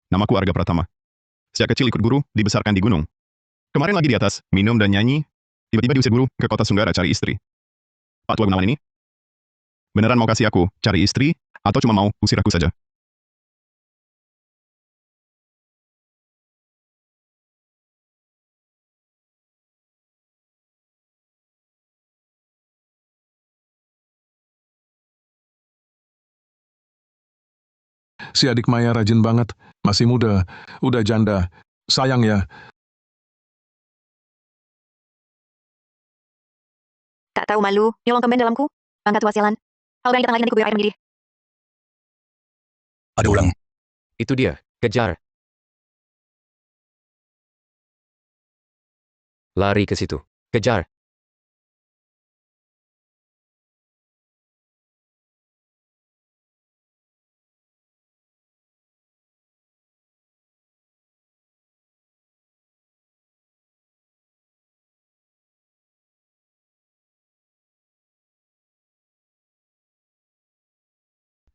Namaku Arga Pratama. Sejak kecil ikut guru, dibesarkan di gunung. Kemarin lagi di atas, minum dan nyanyi. Tiba-tiba diusir guru ke kota Sunggara cari istri. Pak Tua Gunawan ini, beneran mau kasih aku cari istri, atau cuma mau usir aku saja? Si adik Maya rajin banget, masih muda, udah janda. Sayang ya, Tak tahu malu, nyolong kemben dalamku. Angkat wasialan. Kalau berani datang lagi nanti ku air mendidih. Ada ulang. Itu dia, kejar. Lari ke situ. Kejar.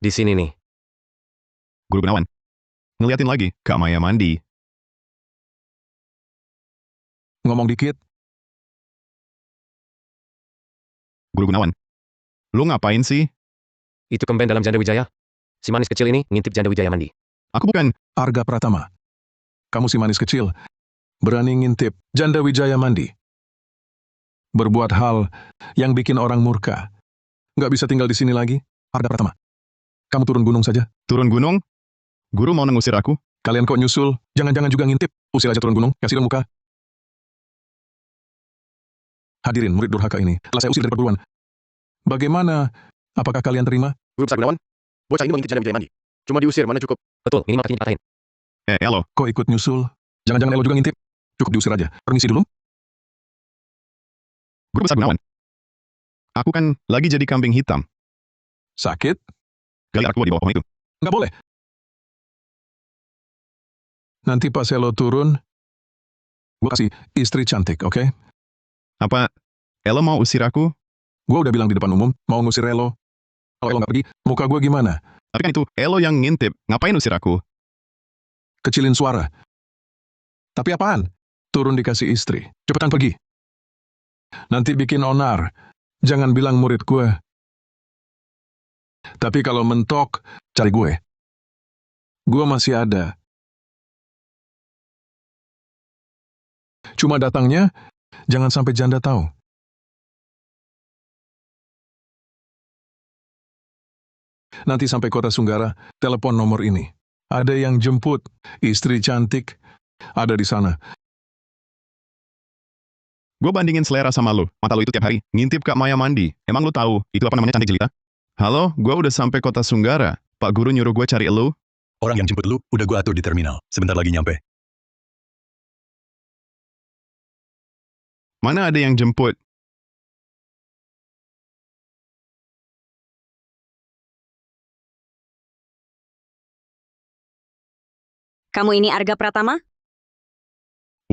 Di sini nih. Guru Gunawan. Ngeliatin lagi, Kak Maya mandi. ngomong dikit. Guru Gunawan. Lu ngapain sih? Itu kemben dalam Janda Wijaya. Si manis kecil ini ngintip Janda Wijaya mandi. Aku bukan. Arga Pratama. Kamu si manis kecil, berani ngintip Janda Wijaya mandi. Berbuat hal yang bikin orang murka. Nggak bisa tinggal di sini lagi, Arga Pratama. Kamu turun gunung saja. Turun gunung? Guru mau ngusir aku? Kalian kok nyusul, jangan-jangan juga ngintip. Usir aja turun gunung, kasih dong muka. Hadirin murid durhaka ini, telah saya usir dari perguruan. Bagaimana? Apakah kalian terima? Guru Besar Gunawan, bocah ini mengintip Janda Wijaya mandi. Cuma diusir, mana cukup. Betul, minimal kakinya dipatahin. Elo. Kok ikut nyusul? Jangan-jangan Elo juga ngintip? Cukup diusir aja. Permisi dulu. Guru Besar Gunawan. Aku kan lagi jadi kambing hitam. Sakit? Gali aku di bawah pohon itu. Nggak boleh. Nanti pas Elo turun, gue kasih istri cantik, oke? Apa Elo mau usir aku? Gue udah bilang di depan umum, mau ngusir Elo. Kalau Elo nggak pergi, muka gue gimana? Tapi kan itu Elo yang ngintip. Ngapain usir aku? Kecilin suara. Tapi apaan? Turun dikasih istri. Cepetan pergi. Nanti bikin onar. Jangan bilang murid gue. Tapi kalau mentok, cari gue. Gue masih ada. Cuma datangnya, jangan sampai janda tahu. Nanti sampai kota Sunggara, telepon nomor ini. Ada yang jemput, istri cantik, ada di sana. Gue bandingin selera sama lu. Mata lu itu tiap hari ngintip Kak Maya mandi. Emang lu tahu itu apa namanya cantik jelita? Halo, gue udah sampai kota Sunggara. Pak Guru nyuruh gue cari elu. Orang yang jemput lu udah gua atur di terminal. Sebentar lagi nyampe. Mana ada yang jemput? Kamu ini Arga Pratama?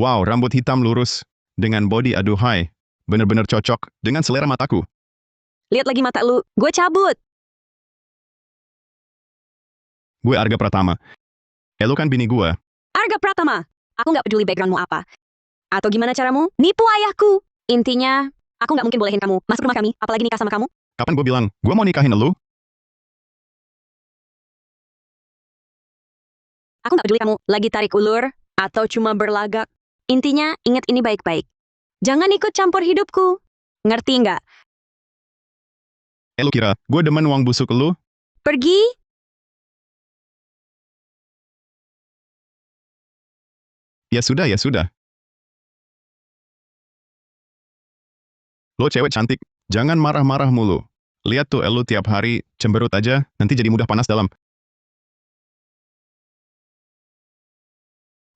Wow, rambut hitam lurus. Dengan body aduhai. Bener-bener cocok dengan selera mataku. Lihat lagi mata lu. Gue cabut. Gue Arga Pratama. Elu kan bini gue. Arga Pratama. Aku nggak peduli backgroundmu apa. Atau gimana caramu? Nipu ayahku. Intinya, aku nggak mungkin bolehin kamu masuk rumah kami, apalagi nikah sama kamu. Kapan gue bilang, gue mau nikahin elu? Aku nggak peduli kamu lagi tarik ulur atau cuma berlagak. Intinya, ingat ini baik-baik. Jangan ikut campur hidupku. Ngerti nggak? Elu kira, gue demen uang busuk elu? Pergi. Ya sudah, ya sudah. Lo cewek cantik, jangan marah-marah mulu. Lihat tuh elu tiap hari, cemberut aja, nanti jadi mudah panas dalam.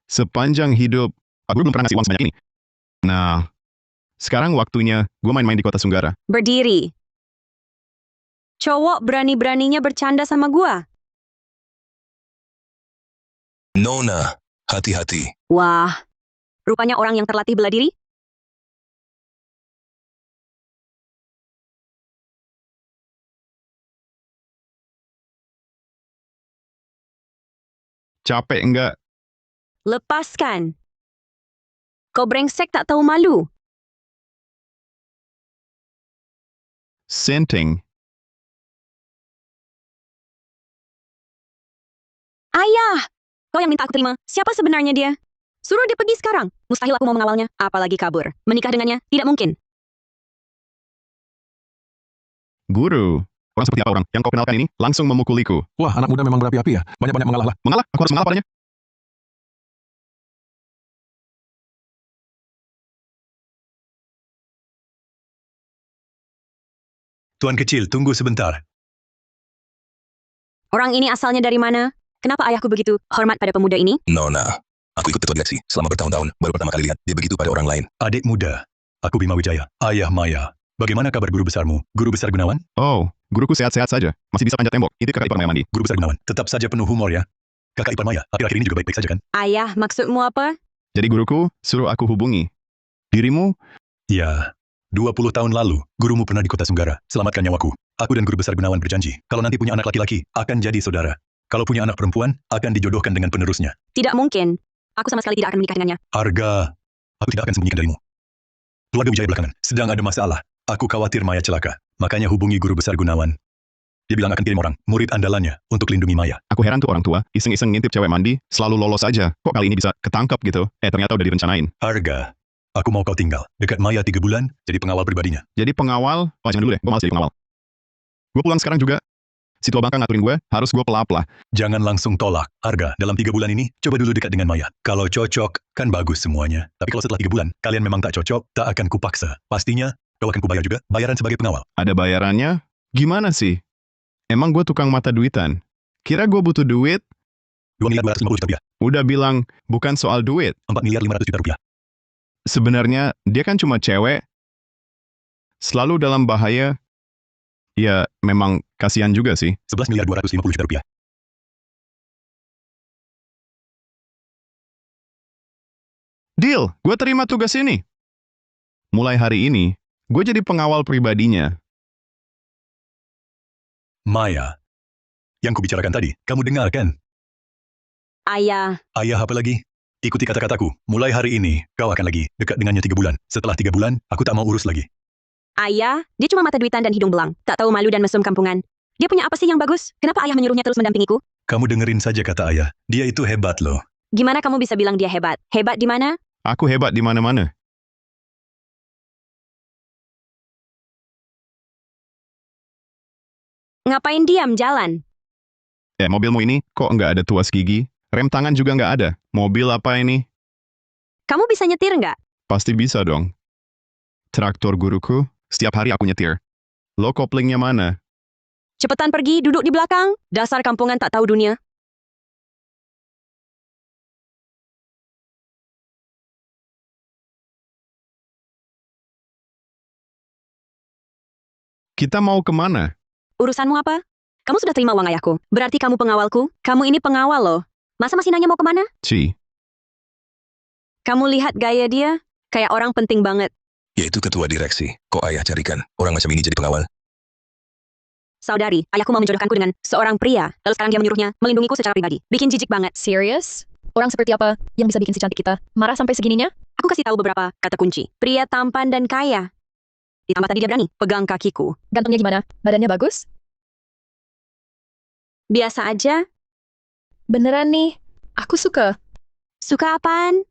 Sepanjang hidup, Pak Guru belum pernah ngasih uang sebanyak ini. Nah, sekarang waktunya gue main-main di kota Sunggara. Berdiri. Cowok berani-beraninya bercanda sama gua. Nona, hati-hati. Wah, rupanya orang yang terlatih bela diri. Capek enggak? Lepaskan. Kau brengsek tak tahu malu. Senting. Ayah! Kau yang minta aku terima. Siapa sebenarnya dia? Suruh dia pergi sekarang. Mustahil aku mau mengawalnya. Apalagi kabur. Menikah dengannya? Tidak mungkin. Guru. Orang seperti apa orang yang kau kenalkan ini langsung memukuliku. Wah, anak muda memang berapi-api ya. Banyak-banyak mengalah lah. Mengalah? Aku harus mengalah padanya? Tuan kecil, tunggu sebentar. Orang ini asalnya dari mana? Kenapa ayahku begitu hormat pada pemuda ini? Nona, aku ikut ketua direksi selama bertahun-tahun. Baru pertama kali lihat dia begitu pada orang lain. Adik muda, aku Bima Wijaya, ayah Maya. Bagaimana kabar guru besarmu? Guru besar Gunawan? Oh, guruku sehat-sehat saja. Masih bisa panjat tembok. Itu kakak ipar Maya Mandi. Guru besar Gunawan, tetap saja penuh humor ya. Kakak ipar Maya, akhir-akhir ini juga baik-baik saja kan? Ayah, maksudmu apa? Jadi guruku suruh aku hubungi. Dirimu? Ya, 20 tahun lalu, gurumu pernah di kota Sunggara. Selamatkan nyawaku. Aku dan guru besar Gunawan berjanji, kalau nanti punya anak laki-laki, akan jadi saudara. Kalau punya anak perempuan, akan dijodohkan dengan penerusnya. Tidak mungkin. Aku sama sekali tidak akan menikah dengannya. Arga, aku tidak akan sembunyikan darimu. Keluarga Wijaya belakangan sedang ada masalah. Aku khawatir Maya celaka. Makanya hubungi guru besar Gunawan. Dia bilang akan kirim orang, murid andalannya, untuk lindungi Maya. Aku heran tuh orang tua, iseng-iseng ngintip cewek mandi, selalu lolos aja. Kok kali ini bisa ketangkap gitu? Ternyata udah direncanain. Arga, aku mau kau tinggal dekat Maya 3 bulan, jadi pengawal pribadinya. Jadi pengawal, jangan dulu deh, gue malas jadi pengawal. Gue pulang sekarang juga. Si tua bangka ngaturin gue, harus gue pelap-lah. Jangan langsung tolak. Arga, dalam 3 bulan ini, coba dulu dekat dengan Maya. Kalau cocok, kan bagus semuanya. Tapi kalau setelah 3 bulan, kalian memang tak cocok, tak akan kupaksa. Pastinya, kau akan kubayar juga, bayaran sebagai pengawal. Ada bayarannya? Gimana sih? Emang gue tukang mata duitan? Kira gue butuh duit? 2 miliar 250 juta rupiah. Udah bilang, bukan soal duit. 4 miliar 500 juta rupiah. Sebenarnya, dia kan cuma cewek. Selalu dalam bahaya. Ya, memang kasihan juga sih. 11 miliar 250 juta rupiah. Deal, gue terima tugas ini. Mulai hari ini, gue jadi pengawal pribadinya. Maya, yang kubicarakan tadi, kamu dengar kan? Ayah, Ayah apa lagi? Ikuti kata-kataku, mulai hari ini, kau akan lagi dekat dengannya 3 bulan. Setelah 3 bulan, aku tak mau urus lagi. ayah, dia cuma mata duitan dan hidung belang. Tak tahu malu dan mesum kampungan. Dia punya apa sih yang bagus? Kenapa ayah menyuruhnya terus mendampingiku? Kamu dengerin saja kata ayah, dia itu hebat loh. Gimana kamu bisa bilang dia hebat? Hebat di mana? Aku hebat di mana-mana. Ngapain diam jalan? Mobilmu ini kok nggak ada tuas gigi? Rem tangan juga nggak ada. Mobil apa ini? Kamu bisa nyetir nggak? Pasti bisa dong. Traktor guruku, setiap hari aku nyetir. Lo koplingnya mana? Cepetan pergi, duduk di belakang. Dasar kampungan tak tahu dunia. Kita mau kemana? Urusanmu apa? Kamu sudah terima uang ayahku. Berarti kamu pengawalku? Kamu ini pengawal loh. Masa masih nanya mau kemana? Ci, Kamu lihat gaya dia? Kayak orang penting banget. Yaitu ketua direksi. Kok ayah carikan orang macam ini jadi pengawal? Saudari, ayahku mau menjodohkanku dengan seorang pria. Lalu sekarang dia menyuruhnya melindungiku secara pribadi. Bikin jijik banget. Serius? Orang seperti apa yang bisa bikin si cantik kita marah sampai segininya? Aku kasih tahu beberapa kata kunci. Pria tampan dan kaya. Ditambah tadi dia berani pegang kakiku. Gantungnya gimana? Badannya bagus? Biasa aja. Beneran nih, aku suka. Suka apaan?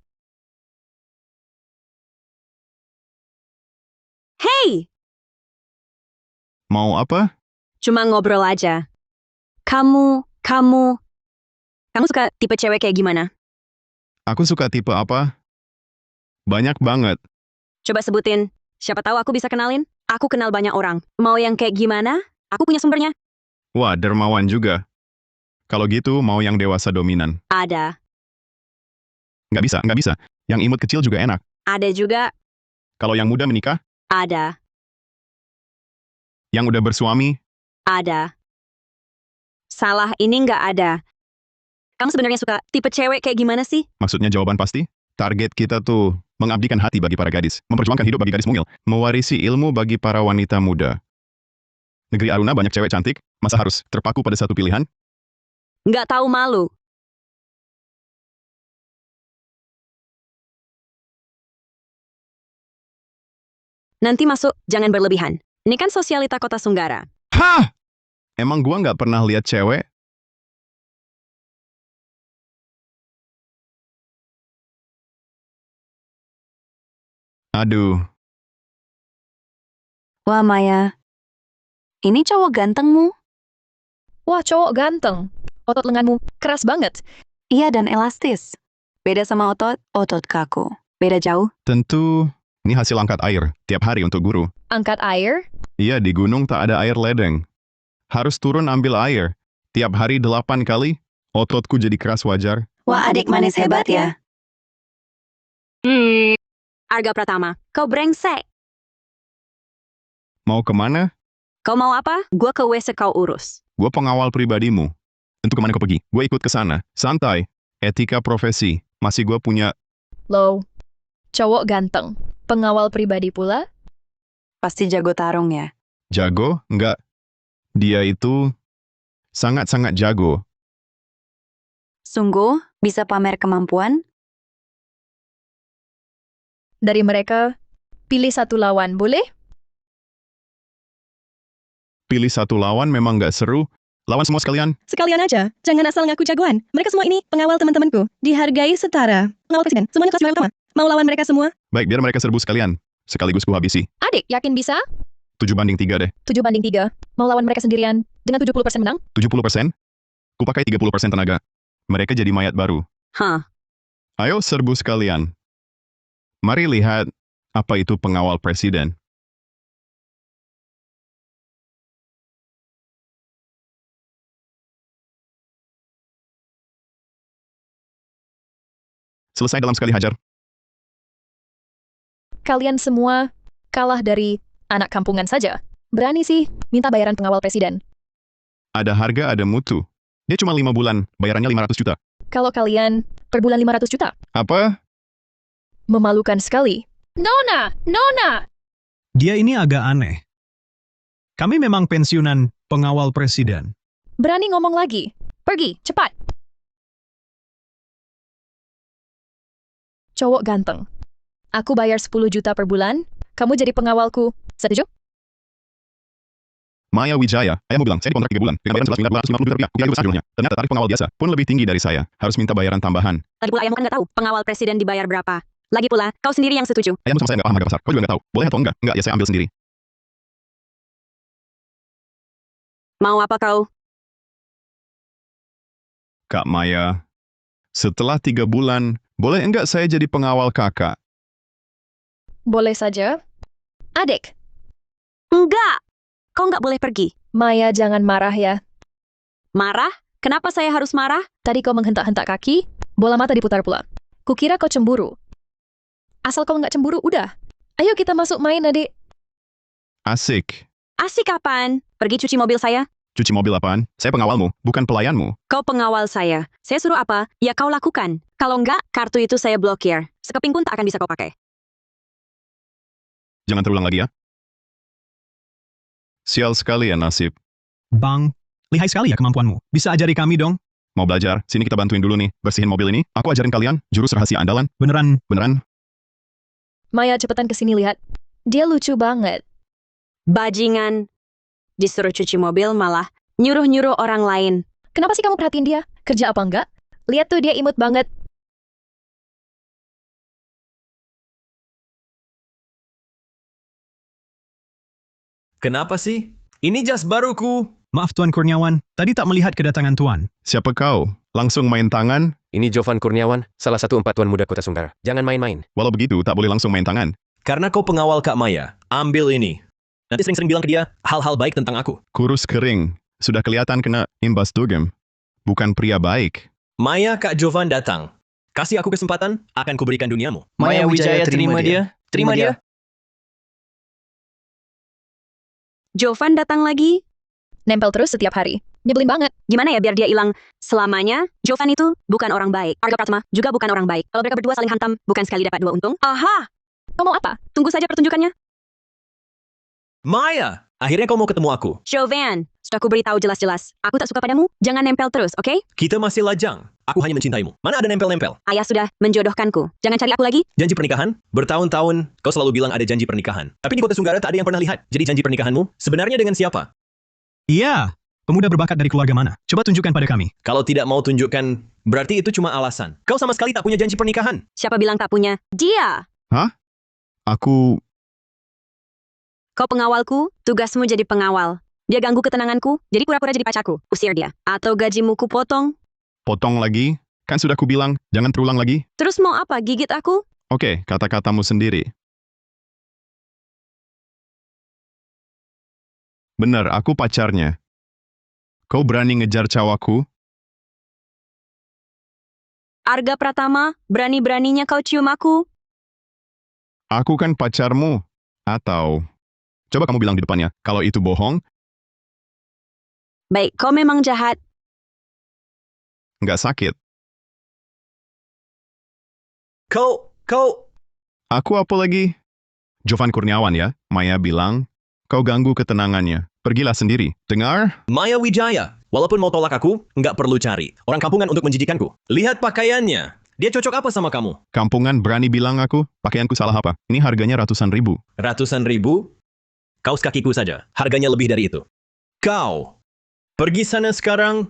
Hey! mau apa? Cuma ngobrol aja. Kamu suka tipe cewek kayak gimana? Aku suka tipe apa? Banyak banget. Coba sebutin. Siapa tahu aku bisa kenalin. Aku kenal banyak orang. Mau yang kayak gimana? Aku punya sumbernya. Wah, dermawan juga. Kalau gitu, mau yang dewasa dominan. Ada. Nggak bisa. Yang imut kecil juga enak. Ada juga. Kalau yang muda menikah, Ada. yang udah bersuami, Ada. Salah ini nggak ada. Kamu sebenarnya suka tipe cewek kayak gimana sih? maksudnya jawaban pasti. Target kita tuh mengabdikan hati bagi para gadis, memperjuangkan hidup bagi gadis mungil, mewarisi ilmu bagi para wanita muda. Negeri Aruna banyak cewek cantik, masa harus terpaku pada satu pilihan? Nggak tahu malu. Nanti masuk, jangan berlebihan. Ini kan sosialita kota Sunggara. Hah? Emang gua nggak pernah lihat cewek? Aduh, Wah, Maya. Ini cowok gantengmu. Wah, cowok ganteng. Otot lenganmu keras banget. Iya, dan elastis. Beda sama otot kaku. Beda jauh. tentu ini hasil angkat air tiap hari untuk guru. Angkat air. Iya, di gunung tak ada air ledeng. Harus turun ambil air. Tiap hari 8 kali, ototku jadi keras wajar. Wah, adik manis hebat ya. Arga Pratama, kau brengsek. Mau kemana? Kau mau apa? Gua ke WC kau urus. Gue pengawal pribadimu. Untuk kemana kau pergi? Gue ikut ke sana. Santai. Etika profesi. Masih gue punya... Low. Cowok ganteng. Pengawal pribadi pula. Pasti jago tarung ya. Jago? Enggak. Dia itu... sangat-sangat jago. Sungguh, bisa pamer kemampuan? Dari mereka, pilih satu lawan, boleh? Pilih satu lawan memang nggak seru. Lawan semua sekalian. Sekalian aja, jangan asal ngaku jagoan. Mereka semua ini pengawal teman-temanku. Dihargai setara. Pengawal presiden, semuanya kelas juara utama. Mau lawan mereka semua? Baik, biar mereka serbu sekalian. Sekaligus ku habisi. Adik, yakin bisa? 7-3 deh. 7-3. Mau lawan mereka sendirian, dengan 70% menang? 70%? Ku pakai 30% tenaga. Mereka jadi mayat baru. Hah, Ayo serbu sekalian. Mari lihat apa itu pengawal presiden. Selesai dalam sekali hajar. Kalian semua kalah dari anak kampungan saja. Berani sih minta bayaran pengawal presiden. Ada harga, ada mutu. Dia cuma 5 bulan, bayarannya 500 juta. Kalau kalian per bulan 500 juta. Apa? Memalukan sekali. Nona! Nona! Dia ini agak aneh. Kami memang pensiunan pengawal presiden. Berani ngomong lagi. Pergi, cepat. Cowok ganteng. Aku bayar 10 juta per bulan, kamu jadi pengawalku. Setuju? Maya Wijaya, ayahmu bilang, saya dikontrak 3 bulan, dengan bayaran 11.250 juta rupiah. Kuliah besar dulunya. Ternyata tarif pengawal biasa pun lebih tinggi dari saya. Harus minta bayaran tambahan. lagi pula ayahmu kan nggak tahu pengawal presiden dibayar berapa. Lagi pula, kau sendiri yang setuju. Ayahmu sama saya nggak paham harga pasar. Kau juga nggak tahu. Boleh atau enggak? Enggak, ya saya ambil sendiri. Mau apa kau? Kak Maya, setelah 3 bulan, boleh enggak saya jadi pengawal kakak? Boleh saja. Adik, Enggak! Kau nggak boleh pergi. Maya jangan marah ya. Marah? Kenapa saya harus marah? Tadi kau menghentak-hentak kaki, bola mata diputar pula. Kukira kau cemburu. Asal kau nggak cemburu, udah. Ayo kita masuk main, adik. Asik. Asik kapan? Pergi cuci mobil saya. Cuci mobil apaan? Saya pengawalmu, bukan pelayanmu. Kau pengawal saya. Saya suruh apa? Ya kau lakukan. Kalau enggak, kartu itu saya blokir. Sekeping pun tak akan bisa kau pakai. Jangan terulang lagi ya. Sial sekali ya nasib. Bang, lihai sekali ya kemampuanmu. Bisa ajari kami dong? Mau belajar? Sini kita bantuin dulu nih. Bersihin mobil ini. Aku ajarin kalian jurus rahasia andalan. Beneran, Beneran? Maya cepetan kesini lihat. Dia lucu banget. Bajingan. Disuruh cuci mobil malah nyuruh-nyuruh orang lain. Kenapa sih kamu perhatiin dia? Kerja apa enggak? Lihat tuh dia imut banget. Kenapa sih? Ini jas baruku. maaf Tuan Kurniawan, tadi tak melihat kedatangan Tuan. Siapa kau? Langsung main tangan? Ini Jovan Kurniawan, salah satu empat tuan muda kota Sunggara. Jangan main-main. Walau begitu, tak boleh langsung main tangan. Karena kau pengawal Kak Maya. Ambil ini. Nanti sering-sering bilang ke dia hal-hal baik tentang aku. Kurus kering. Sudah kelihatan kena imbas dugem. Bukan pria baik. Maya, Kak Jovan datang. Kasih aku kesempatan, akan kuberikan duniamu. Maya Wijaya terima dia. Terima dia. Jovan datang lagi. Nempel terus setiap hari. Nyebelin banget. Gimana ya biar dia hilang selamanya? Jovan itu bukan orang baik. Arga Pratama juga bukan orang baik. Kalau mereka berdua saling hantam, bukan sekali dapat 2 untung. Aha! Kau mau apa? Tunggu saja pertunjukannya. Maya, akhirnya kau mau ketemu aku. Jovan, sudah ku beritahu jelas-jelas. Aku tak suka padamu, jangan nempel terus, oke? Kita masih lajang. Aku hanya mencintaimu. Mana ada nempel-nempel? Ayah sudah menjodohkanku. Jangan cari aku lagi. Janji pernikahan? Bertahun-tahun kau selalu bilang ada janji pernikahan. Tapi di Kota Sunggara tak ada yang pernah lihat. Jadi janji pernikahanmu sebenarnya dengan siapa? Iya, pemuda berbakat dari keluarga mana? Coba tunjukkan pada kami. Kalau tidak mau tunjukkan, berarti itu cuma alasan. Kau sama sekali tak punya janji pernikahan. Siapa bilang tak punya? Dia. Aku... Kau pengawalku, tugasmu jadi pengawal. Dia ganggu ketenanganku, jadi pura-pura jadi pacarku. Usir dia. Atau gajimu ku potong. Potong lagi? Kan sudah kubilang, jangan terulang lagi. Terus mau apa, gigit aku? Oke, kata-katamu sendiri. Benar, aku pacarnya. Kau berani ngejar cawaku? Arga Pratama, berani-beraninya kau cium aku. Aku kan pacarmu. Atau... Coba kamu bilang di depannya, kalau itu bohong, Baik, kau memang jahat. nggak sakit. Kau... Aku apa lagi? Jovan Kurniawan ya, Maya bilang, kau ganggu ketenangannya. Pergilah sendiri. Dengar? Maya Wijaya. Walaupun mau tolak aku, nggak perlu cari. Orang kampungan untuk menjijikanku. Lihat pakaiannya. Dia cocok apa sama kamu? Kampungan berani bilang aku, pakaianku salah apa? Ini harganya ratusan ribu. Ratusan ribu? Kaos kakiku saja. Harganya lebih dari itu. Kau. Pergi sana sekarang.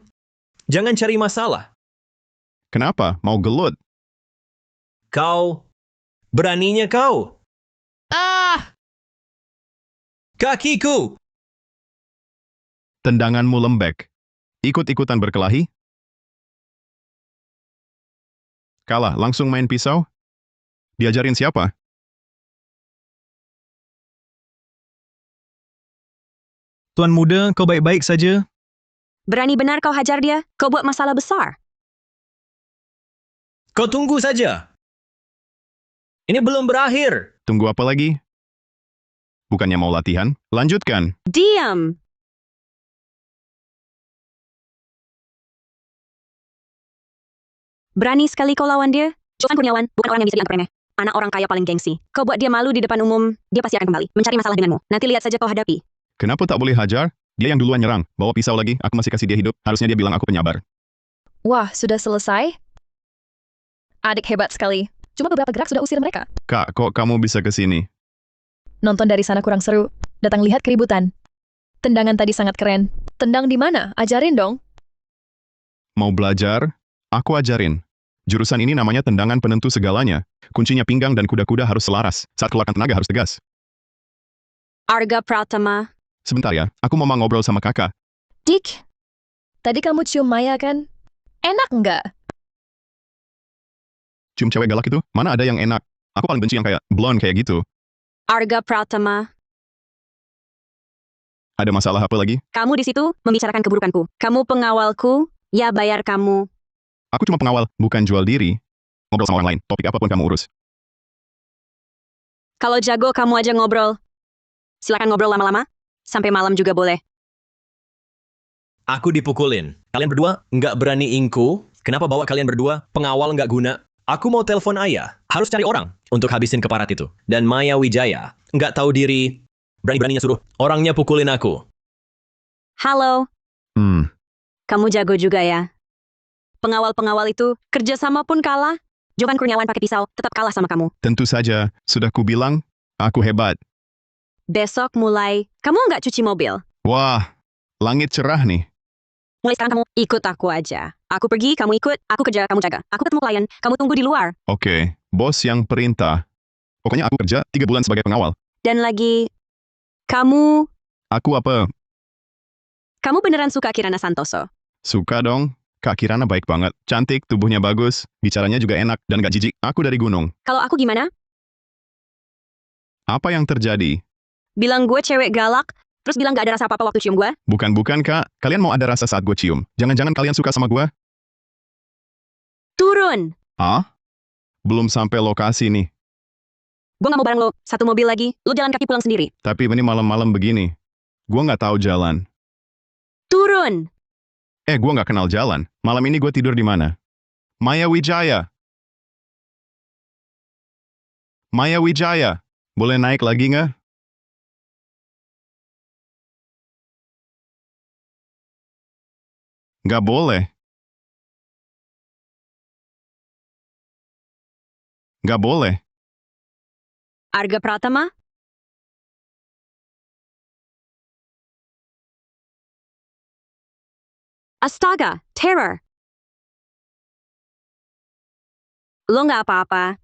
Jangan cari masalah. Kenapa? Mau gelut? Kau. Beraninya kau. Ah! Kakiku. Tendanganmu lembek. Ikut-ikutan berkelahi? Kalah, langsung main pisau? Diajarin siapa? Tuan muda, kau baik-baik saja? Berani benar kau hajar dia. Kau buat masalah besar. Kau tunggu saja. Ini belum berakhir. Tunggu apa lagi? Bukannya mau latihan? Lanjutkan. Diam. Berani sekali kau lawan dia. Jovan Kurniawan, bukan orang yang bisa dianggap remeh. Anak orang kaya paling gengsi. Kau buat dia malu di depan umum, dia pasti akan kembali. Mencari masalah denganmu. Nanti lihat saja kau hadapi. Kenapa tak boleh hajar? Dia yang duluan nyerang. Bawa pisau lagi, aku masih kasih dia hidup. Harusnya dia bilang aku penyabar. Wah, sudah selesai? Adik hebat sekali. Cuma beberapa gerak sudah usir mereka. Kak, kok kamu bisa ke sini? Nonton dari sana kurang seru. Datang lihat keributan. Tendangan tadi sangat keren. Tendang di mana? Ajarin dong. Mau belajar? Aku ajarin. Jurusan ini namanya tendangan penentu segalanya. Kuncinya pinggang dan kuda-kuda harus selaras. Saat keluarkan tenaga harus tegas. Arga Pratama. Sebentar ya, aku mau ngobrol sama kakak. Dik, tadi kamu cium Maya kan? Enak nggak? Cium cewek galak itu? Mana ada yang enak? Aku paling benci yang kayak blonde kayak gitu. Arga Pratama. Ada masalah apa lagi? Kamu di situ membicarakan keburukanku. Kamu pengawalku, ya bayar kamu. Aku cuma pengawal, bukan jual diri. Ngobrol sama orang lain, topik apapun kamu urus. Kalau jago kamu aja ngobrol. Silakan ngobrol lama-lama. Sampai malam juga boleh. Aku dipukulin. Kalian berdua nggak berani ingku. Kenapa bawa kalian berdua? Pengawal nggak guna. Aku mau telepon ayah. Harus cari orang untuk habisin keparat itu. Dan Maya Wijaya nggak tahu diri. Berani-beraninya suruh orangnya pukulin aku. Halo, Hmm, kamu jago juga ya. Pengawal-pengawal itu, kerjasama pun kalah. Jovan Kurniawan pakai pisau, tetap kalah sama kamu. tentu saja. Sudah kubilang, aku hebat. Besok mulai, kamu nggak cuci mobil. Wah, langit cerah nih. Mulai sekarang kamu ikut aku aja. Aku pergi, kamu ikut. Aku kerja, kamu jaga. Aku ketemu klien, kamu tunggu di luar. Oke, bos yang perintah. Pokoknya aku kerja 3 bulan sebagai pengawal. Dan lagi, kamu Aku apa? beneran suka Kirana Santoso. Suka dong. Kak Kirana baik banget. Cantik, tubuhnya bagus, bicaranya juga enak, dan gak jijik. Aku dari gunung. Kalau aku gimana? Apa yang terjadi? Bilang gue cewek galak, terus bilang gak ada rasa apa-apa waktu cium gue? Bukan, Kak. Kalian mau ada rasa saat gue cium. Jangan-jangan kalian suka sama gue? Turun! Ah? Belum sampai lokasi nih. Gue gak mau bareng lo, satu mobil lagi, lo jalan kaki pulang sendiri. Tapi ini malam-malam begini. Gue nggak tahu jalan. Turun! Gue nggak kenal jalan. Malam ini gue tidur di mana? Maya Wijaya. Maya Wijaya. Boleh naik lagi nggak? Nggak boleh. Nggak boleh. Arga Pratama? Astaga, terror. Lo nggak apa-apa.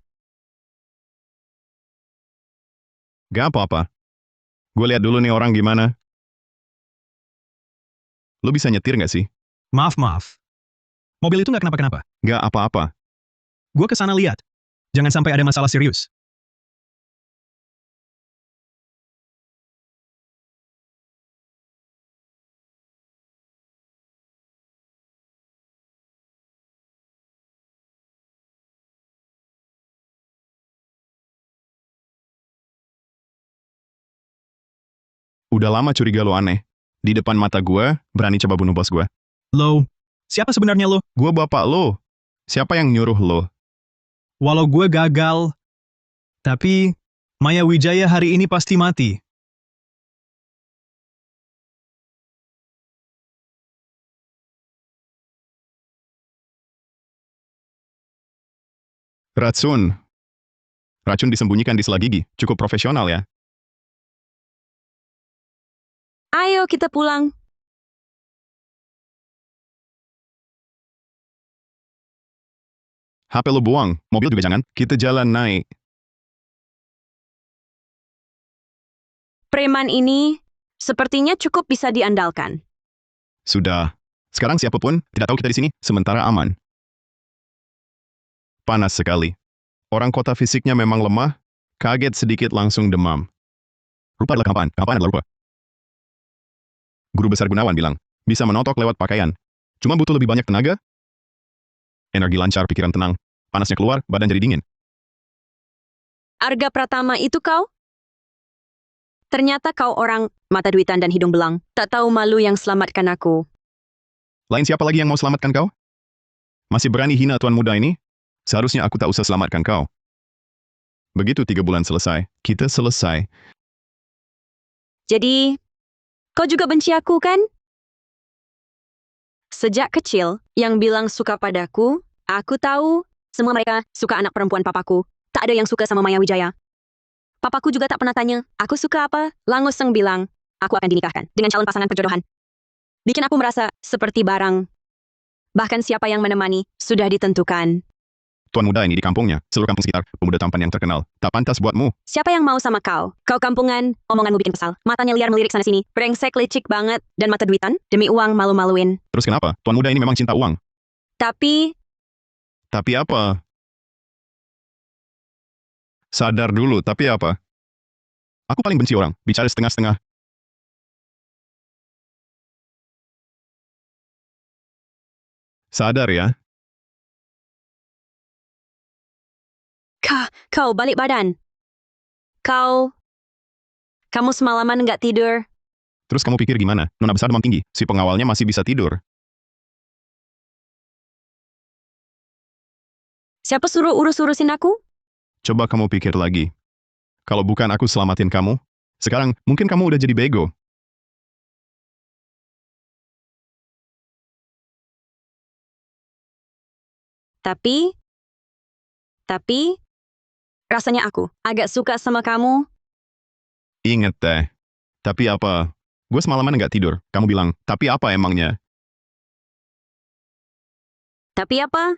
Nggak apa-apa. Gue lihat dulu nih orang gimana. Lo bisa nyetir nggak sih? Maaf. Mobil itu nggak kenapa-kenapa. Nggak apa-apa. Gue kesana lihat. Jangan sampai ada masalah serius. Udah lama curiga lo aneh. Di depan mata gue, berani coba bunuh bos gue. Lo, siapa sebenarnya lo? Gue bapak lo. Siapa yang nyuruh lo? Walau gue gagal, tapi Maya Wijaya hari ini pasti mati. Racun. Racun disembunyikan di sela gigi. Cukup profesional ya. Ayo kita pulang. HP lo buang. Mobil juga jangan. Kita jalan naik. Preman ini sepertinya cukup bisa diandalkan. Sudah. Sekarang siapapun tidak tahu kita di sini. Sementara aman. Panas sekali. Orang kota fisiknya memang lemah. Kaget sedikit langsung demam. Rupa adalah kapan? Kapan adalah rupa? Guru besar Gunawan bilang, bisa menotok lewat pakaian. Cuma butuh lebih banyak tenaga. Energi lancar, pikiran tenang. Panasnya keluar, badan jadi dingin. Arga Pratama itu kau? Ternyata kau orang mata duitan dan hidung belang. Tak tahu malu yang selamatkan aku. Lain siapa lagi yang mau selamatkan kau? Masih berani hina tuan muda ini? Seharusnya aku tak usah selamatkan kau. Begitu 3 bulan selesai, kita selesai. Jadi, kau juga benci aku kan? Sejak kecil, yang bilang suka padaku, aku tahu semua mereka suka anak perempuan papaku. Tak ada yang suka sama Maya Wijaya. Papaku juga tak pernah tanya, aku suka apa? Languseng bilang, aku akan dinikahkan dengan calon pasangan perjodohan. Bikin aku merasa seperti barang. Bahkan siapa yang menemani, sudah ditentukan. Tuan muda ini di kampungnya, seluruh kampung sekitar, pemuda tampan yang terkenal. Tak pantas buatmu. Siapa yang mau sama kau? Kau kampungan, omonganmu bikin kesal. Matanya liar melirik sana-sini, brengsek licik banget, dan mata duitan, demi uang malu-maluin. Terus kenapa? Tuan muda ini memang cinta uang. Tapi, Tapi apa? Sadar dulu, tapi apa? Aku paling benci orang, bicara setengah-setengah. Sadar ya. kau balik badan. Kamu semalaman nggak tidur. Terus kamu pikir gimana? Nona besar demam tinggi, si pengawalnya masih bisa tidur. Siapa suruh urus-urusin aku? Coba kamu pikir lagi. Kalau bukan aku selamatin kamu, sekarang mungkin kamu udah jadi bego. Tapi, rasanya aku agak suka sama kamu. Ingat deh. Tapi apa? Gue semalaman nggak tidur. Kamu bilang, tapi apa emangnya? Tapi apa?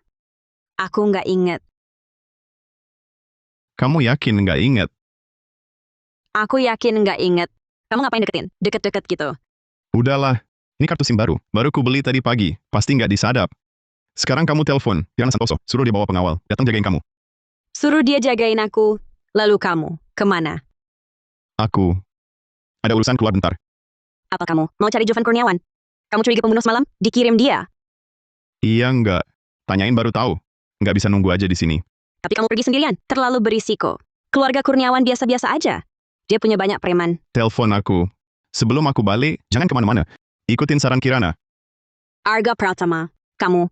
Aku nggak inget. Kamu yakin nggak ingat? Aku yakin nggak inget. Kamu ngapain deketin? Deket-deket gitu. Udahlah. Ini kartu SIM baru. Baru ku beli tadi pagi. Pasti nggak disadap. Sekarang kamu telepon. Kirana Santoso. Suruh dia bawa pengawal. Datang jagain kamu. Suruh dia jagain aku. Lalu kamu, kemana? Aku. Ada urusan keluar bentar. Apa kamu mau cari Jovan Kurniawan? Kamu curiga pembunuh semalam? Dikirim dia. Iya nggak. Tanyain baru tahu. Nggak bisa nunggu aja di sini. Tapi kamu pergi sendirian. Terlalu berisiko. Keluarga Kurniawan biasa-biasa aja. Dia punya banyak preman. Telepon aku. Sebelum aku balik, jangan kemana-mana. Ikutin saran Kirana. Arga Pratama, kamu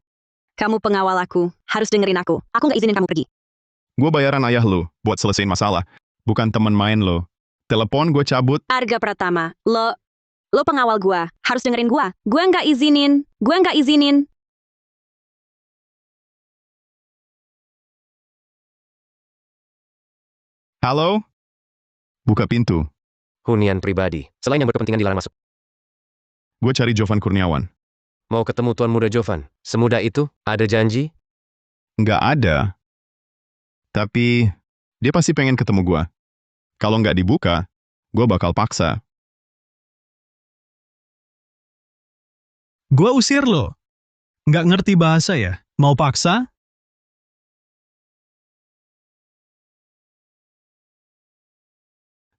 pengawal aku. Harus dengerin aku. Aku nggak izinin kamu pergi. Gue bayaran ayah lo buat selesaiin masalah. Bukan temen main lo. Telepon gue cabut. Arga Pratama, lo pengawal gua. Harus dengerin gua. Gua nggak izinin. Halo? Buka pintu. Hunian pribadi. Selain yang berkepentingan dilarang masuk. Gue cari Jovan Kurniawan. Mau ketemu Tuan Muda Jovan? Semudah itu? Ada janji? Nggak ada. Tapi dia pasti pengen ketemu gue. Kalau nggak dibuka, gue bakal paksa. Gua usir lo. Nggak ngerti bahasa ya? Mau paksa?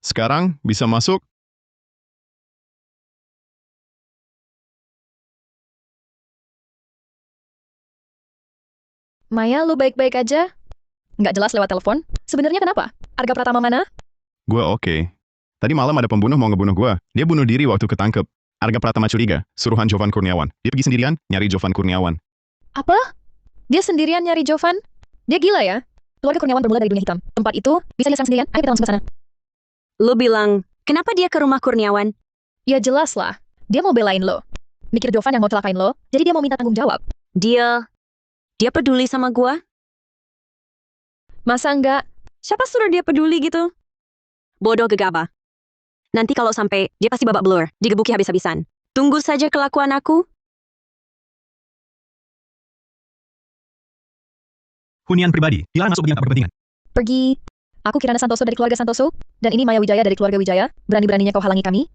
Sekarang bisa masuk? Maya, lu baik-baik aja? Nggak jelas lewat telepon? Sebenarnya kenapa? Arga Pratama mana? Gue oke. Tadi malam ada pembunuh mau ngebunuh gue. Dia bunuh diri waktu ketangkep. Arga Pratama curiga, suruhan Jovan Kurniawan. Dia pergi sendirian, nyari Jovan Kurniawan. Apa? Dia sendirian nyari Jovan? Dia gila ya? Keluarga Kurniawan bermula dari dunia hitam. Tempat itu bisa dia serang sendirian. Ayo kita langsung ke sana. Lo bilang, kenapa dia ke rumah Kurniawan? Ya jelas lah. Dia mau belain lo. Mikir Jovan yang mau celakain lo, jadi dia mau minta tanggung jawab. Dia peduli sama gua? Masa enggak? Siapa suruh dia peduli gitu? Bodoh gegabah. Nanti kalau sampai, dia pasti babak belur, digebuki habis-habisan. Tunggu saja kelakuan aku. Hunian pribadi. Dilarang masuk bagi yang tak berkepentingan. Pergi. Aku Kirana Santoso dari keluarga Santoso, dan ini Maya Wijaya dari keluarga Wijaya. Berani-beraninya kau halangi kami?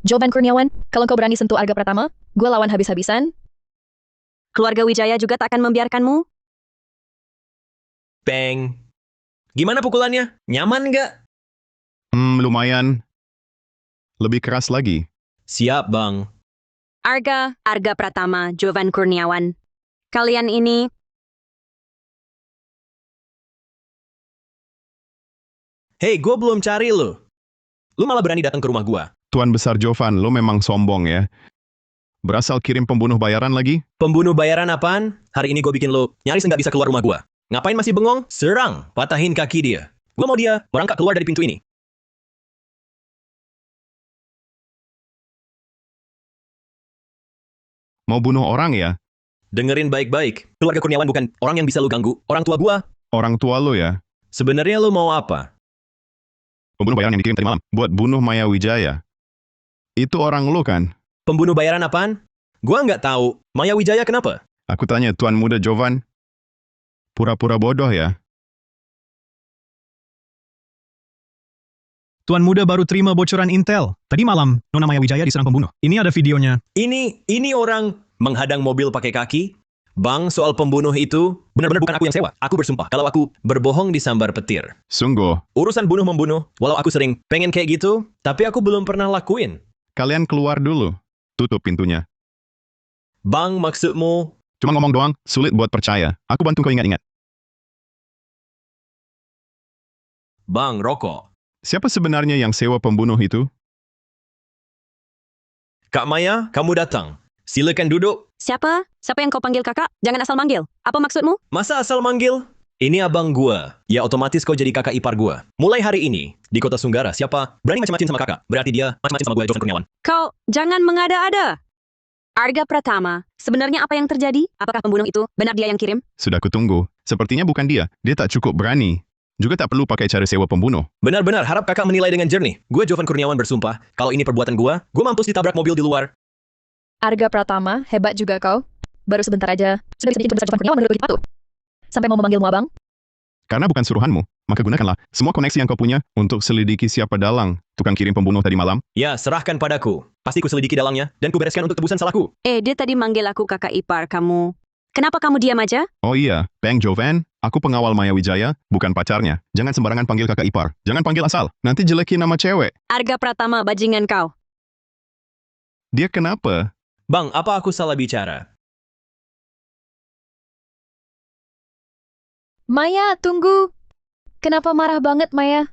Jovan Kurniawan, kalau kau berani sentuh Arga Pratama, gue lawan habis-habisan. Keluarga Wijaya juga tak akan membiarkanmu. Bang. Gimana pukulannya? Nyaman nggak? Lumayan. Lebih keras lagi. Siap, Bang. Arga Pratama, Jovan Kurniawan. Kalian ini, Hei, gue belum cari lo. Lu malah berani datang ke rumah gue. Tuan Besar Jovan, lo memang sombong ya. Berasal kirim pembunuh bayaran lagi? Pembunuh bayaran apaan? Hari ini gue bikin lo nyaris nggak bisa keluar rumah gue. Ngapain masih bengong? Serang, patahin kaki dia. Gue mau dia merangkak keluar dari pintu ini. Mau bunuh orang ya? Dengerin baik-baik. Keluarga Kurniawan bukan orang yang bisa lo ganggu. Orang tua gue. Orang tua lo ya? Sebenarnya lo mau apa? Pembunuh bayaran yang dikirim tadi malam buat bunuh Maya Wijaya. Itu orang lo kan? Pembunuh bayaran apaan? Gua nggak tahu. Maya Wijaya kenapa? Aku tanya Tuan Muda Jovan. Pura-pura bodoh ya? Tuan Muda baru terima bocoran intel. Tadi malam, Nona Maya Wijaya diserang pembunuh. Ini ada videonya. Ini orang menghadang mobil pakai kaki. Bang, soal pembunuh itu benar-benar bukan aku yang sewa. Aku bersumpah kalau aku berbohong disambar petir. Sungguh. Urusan bunuh-membunuh, walau aku sering pengen kayak gitu, tapi aku belum pernah lakuin. Kalian keluar dulu. Tutup pintunya. Bang, maksudmu? Cuma ngomong doang, sulit buat percaya. Aku bantu kau ingat-ingat. Bang, rokok. Siapa sebenarnya yang sewa pembunuh itu? Kak Maya, kamu datang. Silakan duduk. Siapa? Siapa yang kau panggil kakak? Jangan asal manggil. Apa maksudmu? Masa asal manggil? Ini abang gua. Ya otomatis kau jadi kakak ipar gua. Mulai hari ini, di kota Sunggara, siapa berani macam-macam sama kakak? Berarti dia macam-macam sama gua, Jovan Kurniawan. Kau, jangan mengada-ada. Arga Pratama, sebenarnya apa yang terjadi? Apakah pembunuh itu benar dia yang kirim? Sudah kutunggu. Sepertinya bukan dia. Dia tak cukup berani. Juga tak perlu pakai cara sewa pembunuh. Benar-benar, harap kakak menilai dengan jernih. Gue Jovan Kurniawan bersumpah, kalau ini perbuatan gue mampus ditabrak mobil di luar. Arga Pratama, hebat juga kau. Baru sebentar aja, sudah bisa jadi Tuan Besar Jovan Kurniawan menurut begitu patuh. Sampai mau memanggilmu abang? Karena bukan suruhanmu, maka gunakanlah semua koneksi yang kau punya untuk selidiki siapa dalang tukang kirim pembunuh tadi malam. Ya, serahkan padaku. Pasti ku selidiki dalangnya, dan ku bereskan untuk tebusan salahku. Dia tadi manggil aku kakak ipar kamu. Kenapa kamu diam aja? Oh iya, Bang Jovan, aku pengawal Maya Wijaya, bukan pacarnya. Jangan sembarangan panggil kakak ipar. Jangan panggil asal, nanti jelekin nama cewek. Arga Pratama, bajingan kau. Dia kenapa? Bang, apa aku salah bicara? Maya, tunggu. Kenapa marah banget, Maya?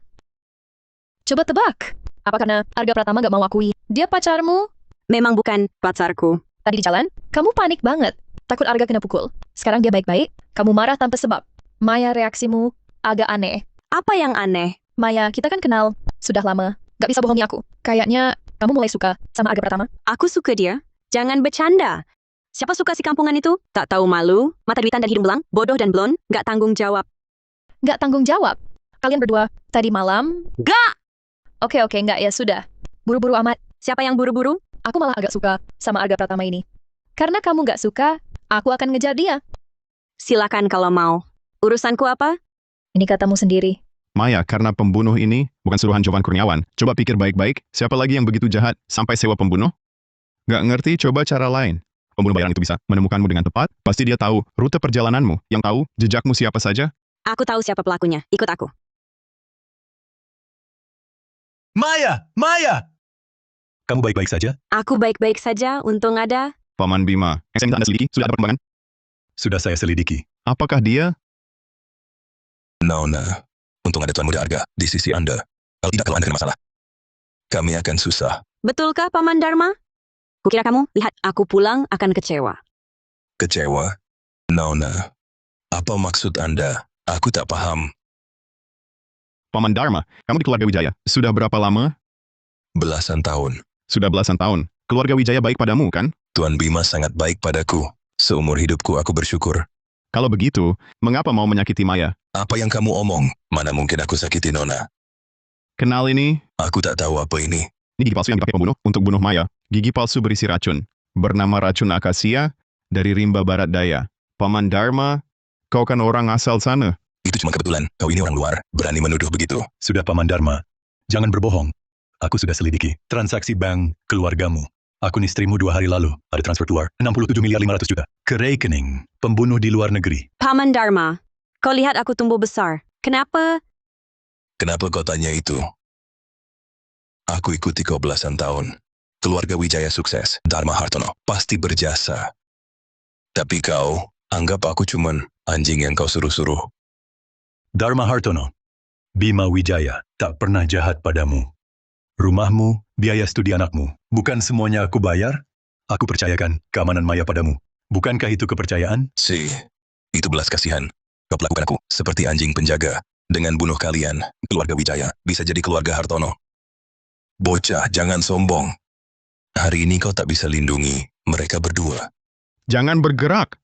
Coba tebak. Apa karena Arga Pratama gak mau akui dia pacarmu? Memang bukan pacarku. Tadi di jalan, kamu panik banget. Takut Arga kena pukul. Sekarang dia baik-baik, kamu marah tanpa sebab. Maya, reaksimu agak aneh. Apa yang aneh? Maya, kita kan kenal. Sudah lama. Gak bisa bohongi aku. Kayaknya kamu mulai suka sama Arga Pratama. Aku suka dia. Jangan bercanda. Siapa suka si kampungan itu? Tak tahu malu, mata duitan dan hidung belang, bodoh dan blond, gak tanggung jawab. Nggak tanggung jawab. Kalian berdua, tadi malam... Gak! Oke, nggak ya sudah. Buru-buru amat. Siapa yang buru-buru? Aku malah agak suka sama Arga Pratama ini. Karena kamu nggak suka, aku akan ngejar dia. Silakan kalau mau. Urusanku apa? Ini katamu sendiri. Maya, karena pembunuh ini bukan suruhan Jovan Kurniawan. Coba pikir baik-baik, siapa lagi yang begitu jahat sampai sewa pembunuh? Nggak ngerti, coba cara lain. Pembunuh bayaran itu bisa menemukanmu dengan tepat. Pasti dia tahu rute perjalananmu. Yang tahu jejakmu siapa saja. Aku tahu siapa pelakunya. Ikut aku. Maya! Maya! Kamu baik-baik saja? Aku baik-baik saja, untung ada. Paman Bima, yang saya minta Anda selidiki, sudah ada perkembangan? Sudah saya selidiki. Apakah dia? Nona, untung ada Tuan Muda Arga di sisi Anda. Kalau Anda kena masalah, kami akan susah. Betulkah, Paman Dharma? Kukira kamu, lihat, aku pulang akan kecewa. Kecewa? Nona, apa maksud Anda? Aku tak paham. Paman Dharma, kamu di keluarga Wijaya. Sudah berapa lama? Belasan tahun. Sudah belasan tahun. Keluarga Wijaya baik padamu, kan? Tuan Bima sangat baik padaku. Seumur hidupku aku bersyukur. Kalau begitu, mengapa mau menyakiti Maya? Apa yang kamu omong? Mana mungkin aku sakiti Nona? Kenal ini? Aku tak tahu apa ini. Ini gigi palsu yang dipakai pembunuh untuk bunuh Maya. Gigi palsu berisi racun. Bernama racun akasia dari rimba barat daya. Paman Dharma, kau kan orang asal sana. Itu cuma kebetulan. Kau ini orang luar, berani menuduh begitu. Sudah Paman Dharma. Jangan berbohong. Aku sudah selidiki transaksi bank keluargamu. Akun istrimu 2 hari lalu ada transfer keluar 67.500.000.000 ke rekening pembunuh di luar negeri. Paman Dharma, kau lihat aku tumbuh besar. Kenapa? Kenapa kau tanya itu? Aku ikuti kau belasan tahun. Keluarga Wijaya sukses. Dharma Hartono pasti berjasa. Tapi kau anggap aku cuman anjing yang kau suruh-suruh. Dharma Hartono, Bima Wijaya tak pernah jahat padamu. Rumahmu, biaya studi anakmu, bukan semuanya aku bayar? Aku percayakan keamanan Maya padamu. Bukankah itu kepercayaan? Itu belas kasihan. Kau perlakukan aku seperti anjing penjaga. Dengan bunuh kalian, keluarga Wijaya bisa jadi keluarga Hartono. Bocah, jangan sombong. Hari ini kau tak bisa lindungi mereka berdua. Jangan bergerak.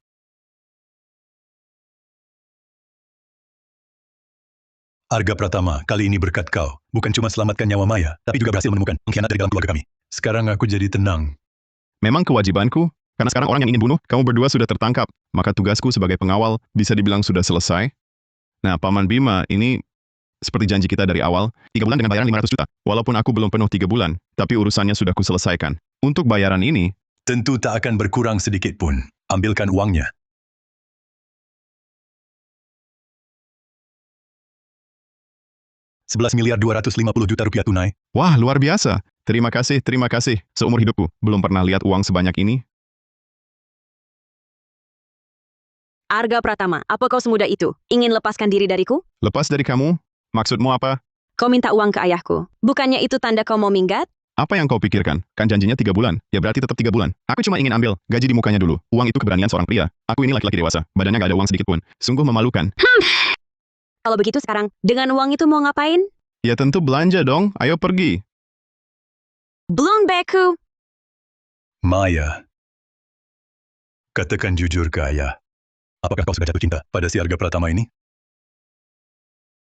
Arga Pratama, kali ini berkat kau. Bukan cuma selamatkan nyawa Maya, tapi juga berhasil menemukan pengkhianat dari dalam keluarga kami. Sekarang aku jadi tenang. Memang kewajibanku, karena sekarang orang yang ingin bunuh, kamu berdua sudah tertangkap. Maka tugasku sebagai pengawal bisa dibilang sudah selesai. Nah, Paman Bima, ini seperti janji kita dari awal, 3 bulan dengan bayaran 500 juta. Walaupun aku belum penuh 3 bulan, tapi urusannya sudah kuselesaikan. Untuk bayaran ini, tentu tak akan berkurang sedikit pun. Ambilkan uangnya. Rp11.250.000.000 tunai. Wah, luar biasa. Terima kasih, terima kasih. Seumur hidupku, belum pernah lihat uang sebanyak ini. Arga Pratama, apa kau semudah itu? Ingin lepaskan diri dariku? Lepas dari kamu? Maksudmu apa? Kau minta uang ke ayahku. Bukannya itu tanda kau mau minggat? Apa yang kau pikirkan? Kan janjinya 3 bulan. Ya berarti tetap 3 bulan. Aku cuma ingin ambil gaji di mukanya dulu. Uang itu keberanian seorang pria. Aku ini laki-laki dewasa. Badannya gak ada uang sedikit pun. Sungguh memalukan. Kalau begitu sekarang, dengan uang itu mau ngapain? Ya tentu belanja dong. Ayo pergi. Belum beku. Maya, katakan jujur ke ayah. Apakah kau sudah jatuh cinta pada si Arga Pratama ini?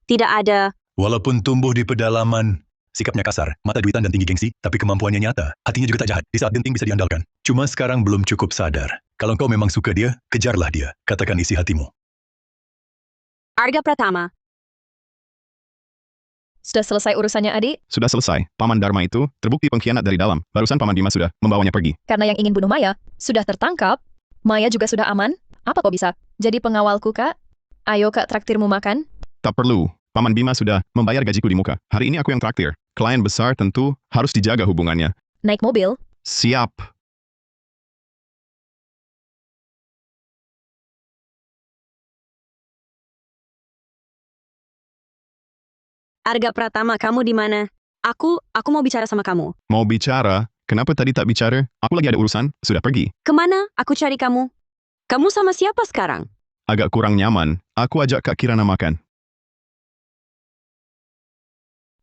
Tidak ada. Walaupun tumbuh di pedalaman, sikapnya kasar, mata duitan dan tinggi gengsi, tapi kemampuannya nyata. Hatinya juga tak jahat. Di saat genting bisa diandalkan. Cuma sekarang belum cukup sadar. Kalau kau memang suka dia, kejarlah dia. Katakan isi hatimu. Arga Pratama. Sudah selesai urusannya, adik? Sudah selesai. Paman Dharma itu terbukti pengkhianat dari dalam. Barusan Paman Bima sudah membawanya pergi. Karena yang ingin bunuh Maya sudah tertangkap. Maya juga sudah aman. Apa kau bisa? Jadi pengawalku, Kak? Ayo, Kak, traktirmu makan. Tak perlu. Paman Bima sudah membayar gajiku di muka. Hari ini aku yang traktir. Klien besar tentu harus dijaga hubungannya. Naik mobil? Siap. Arga Pratama, kamu di mana? Aku mau bicara sama kamu. Mau bicara? Kenapa tadi tak bicara? Aku lagi ada urusan. Sudah pergi. Kemana? Aku cari kamu. Kamu sama siapa sekarang? Agak kurang nyaman. Aku ajak Kak Kirana makan.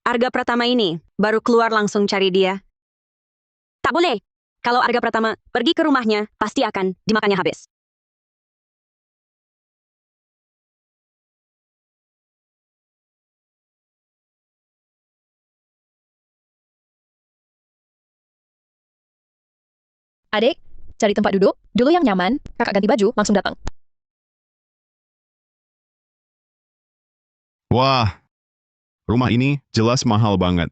Arga Pratama ini baru keluar langsung cari dia. Tak boleh. Kalau Arga Pratama pergi ke rumahnya, pasti akan dimakannya habis. Adik, cari tempat duduk, dulu yang nyaman, kakak ganti baju, langsung datang. Wah, rumah ini jelas mahal banget.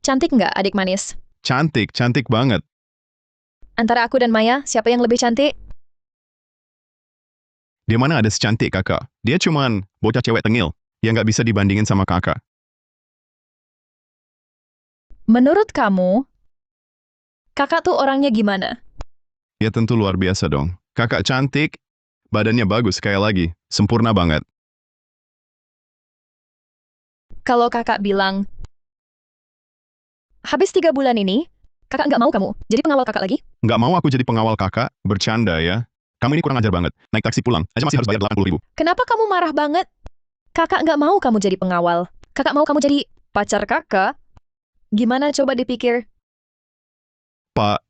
Cantik nggak, adik manis? Cantik, cantik banget. Antara aku dan Maya, siapa yang lebih cantik? Di mana ada secantik kakak? Dia cuman bocah cewek tengil yang nggak bisa dibandingin sama kakak. Menurut kamu, kakak tuh orangnya gimana? Ya tentu luar biasa dong. Kakak cantik, badannya bagus sekali lagi, sempurna banget. Kalau kakak bilang, habis 3 bulan ini, kakak nggak mau kamu jadi pengawal kakak lagi? Nggak mau aku jadi pengawal kakak, bercanda ya. Kamu ini kurang ajar banget. Naik taksi pulang, aja masih harus bayar 80.000. Kenapa kamu marah banget? Kakak nggak mau kamu jadi pengawal. Kakak mau kamu jadi pacar kakak. Gimana coba dipikir?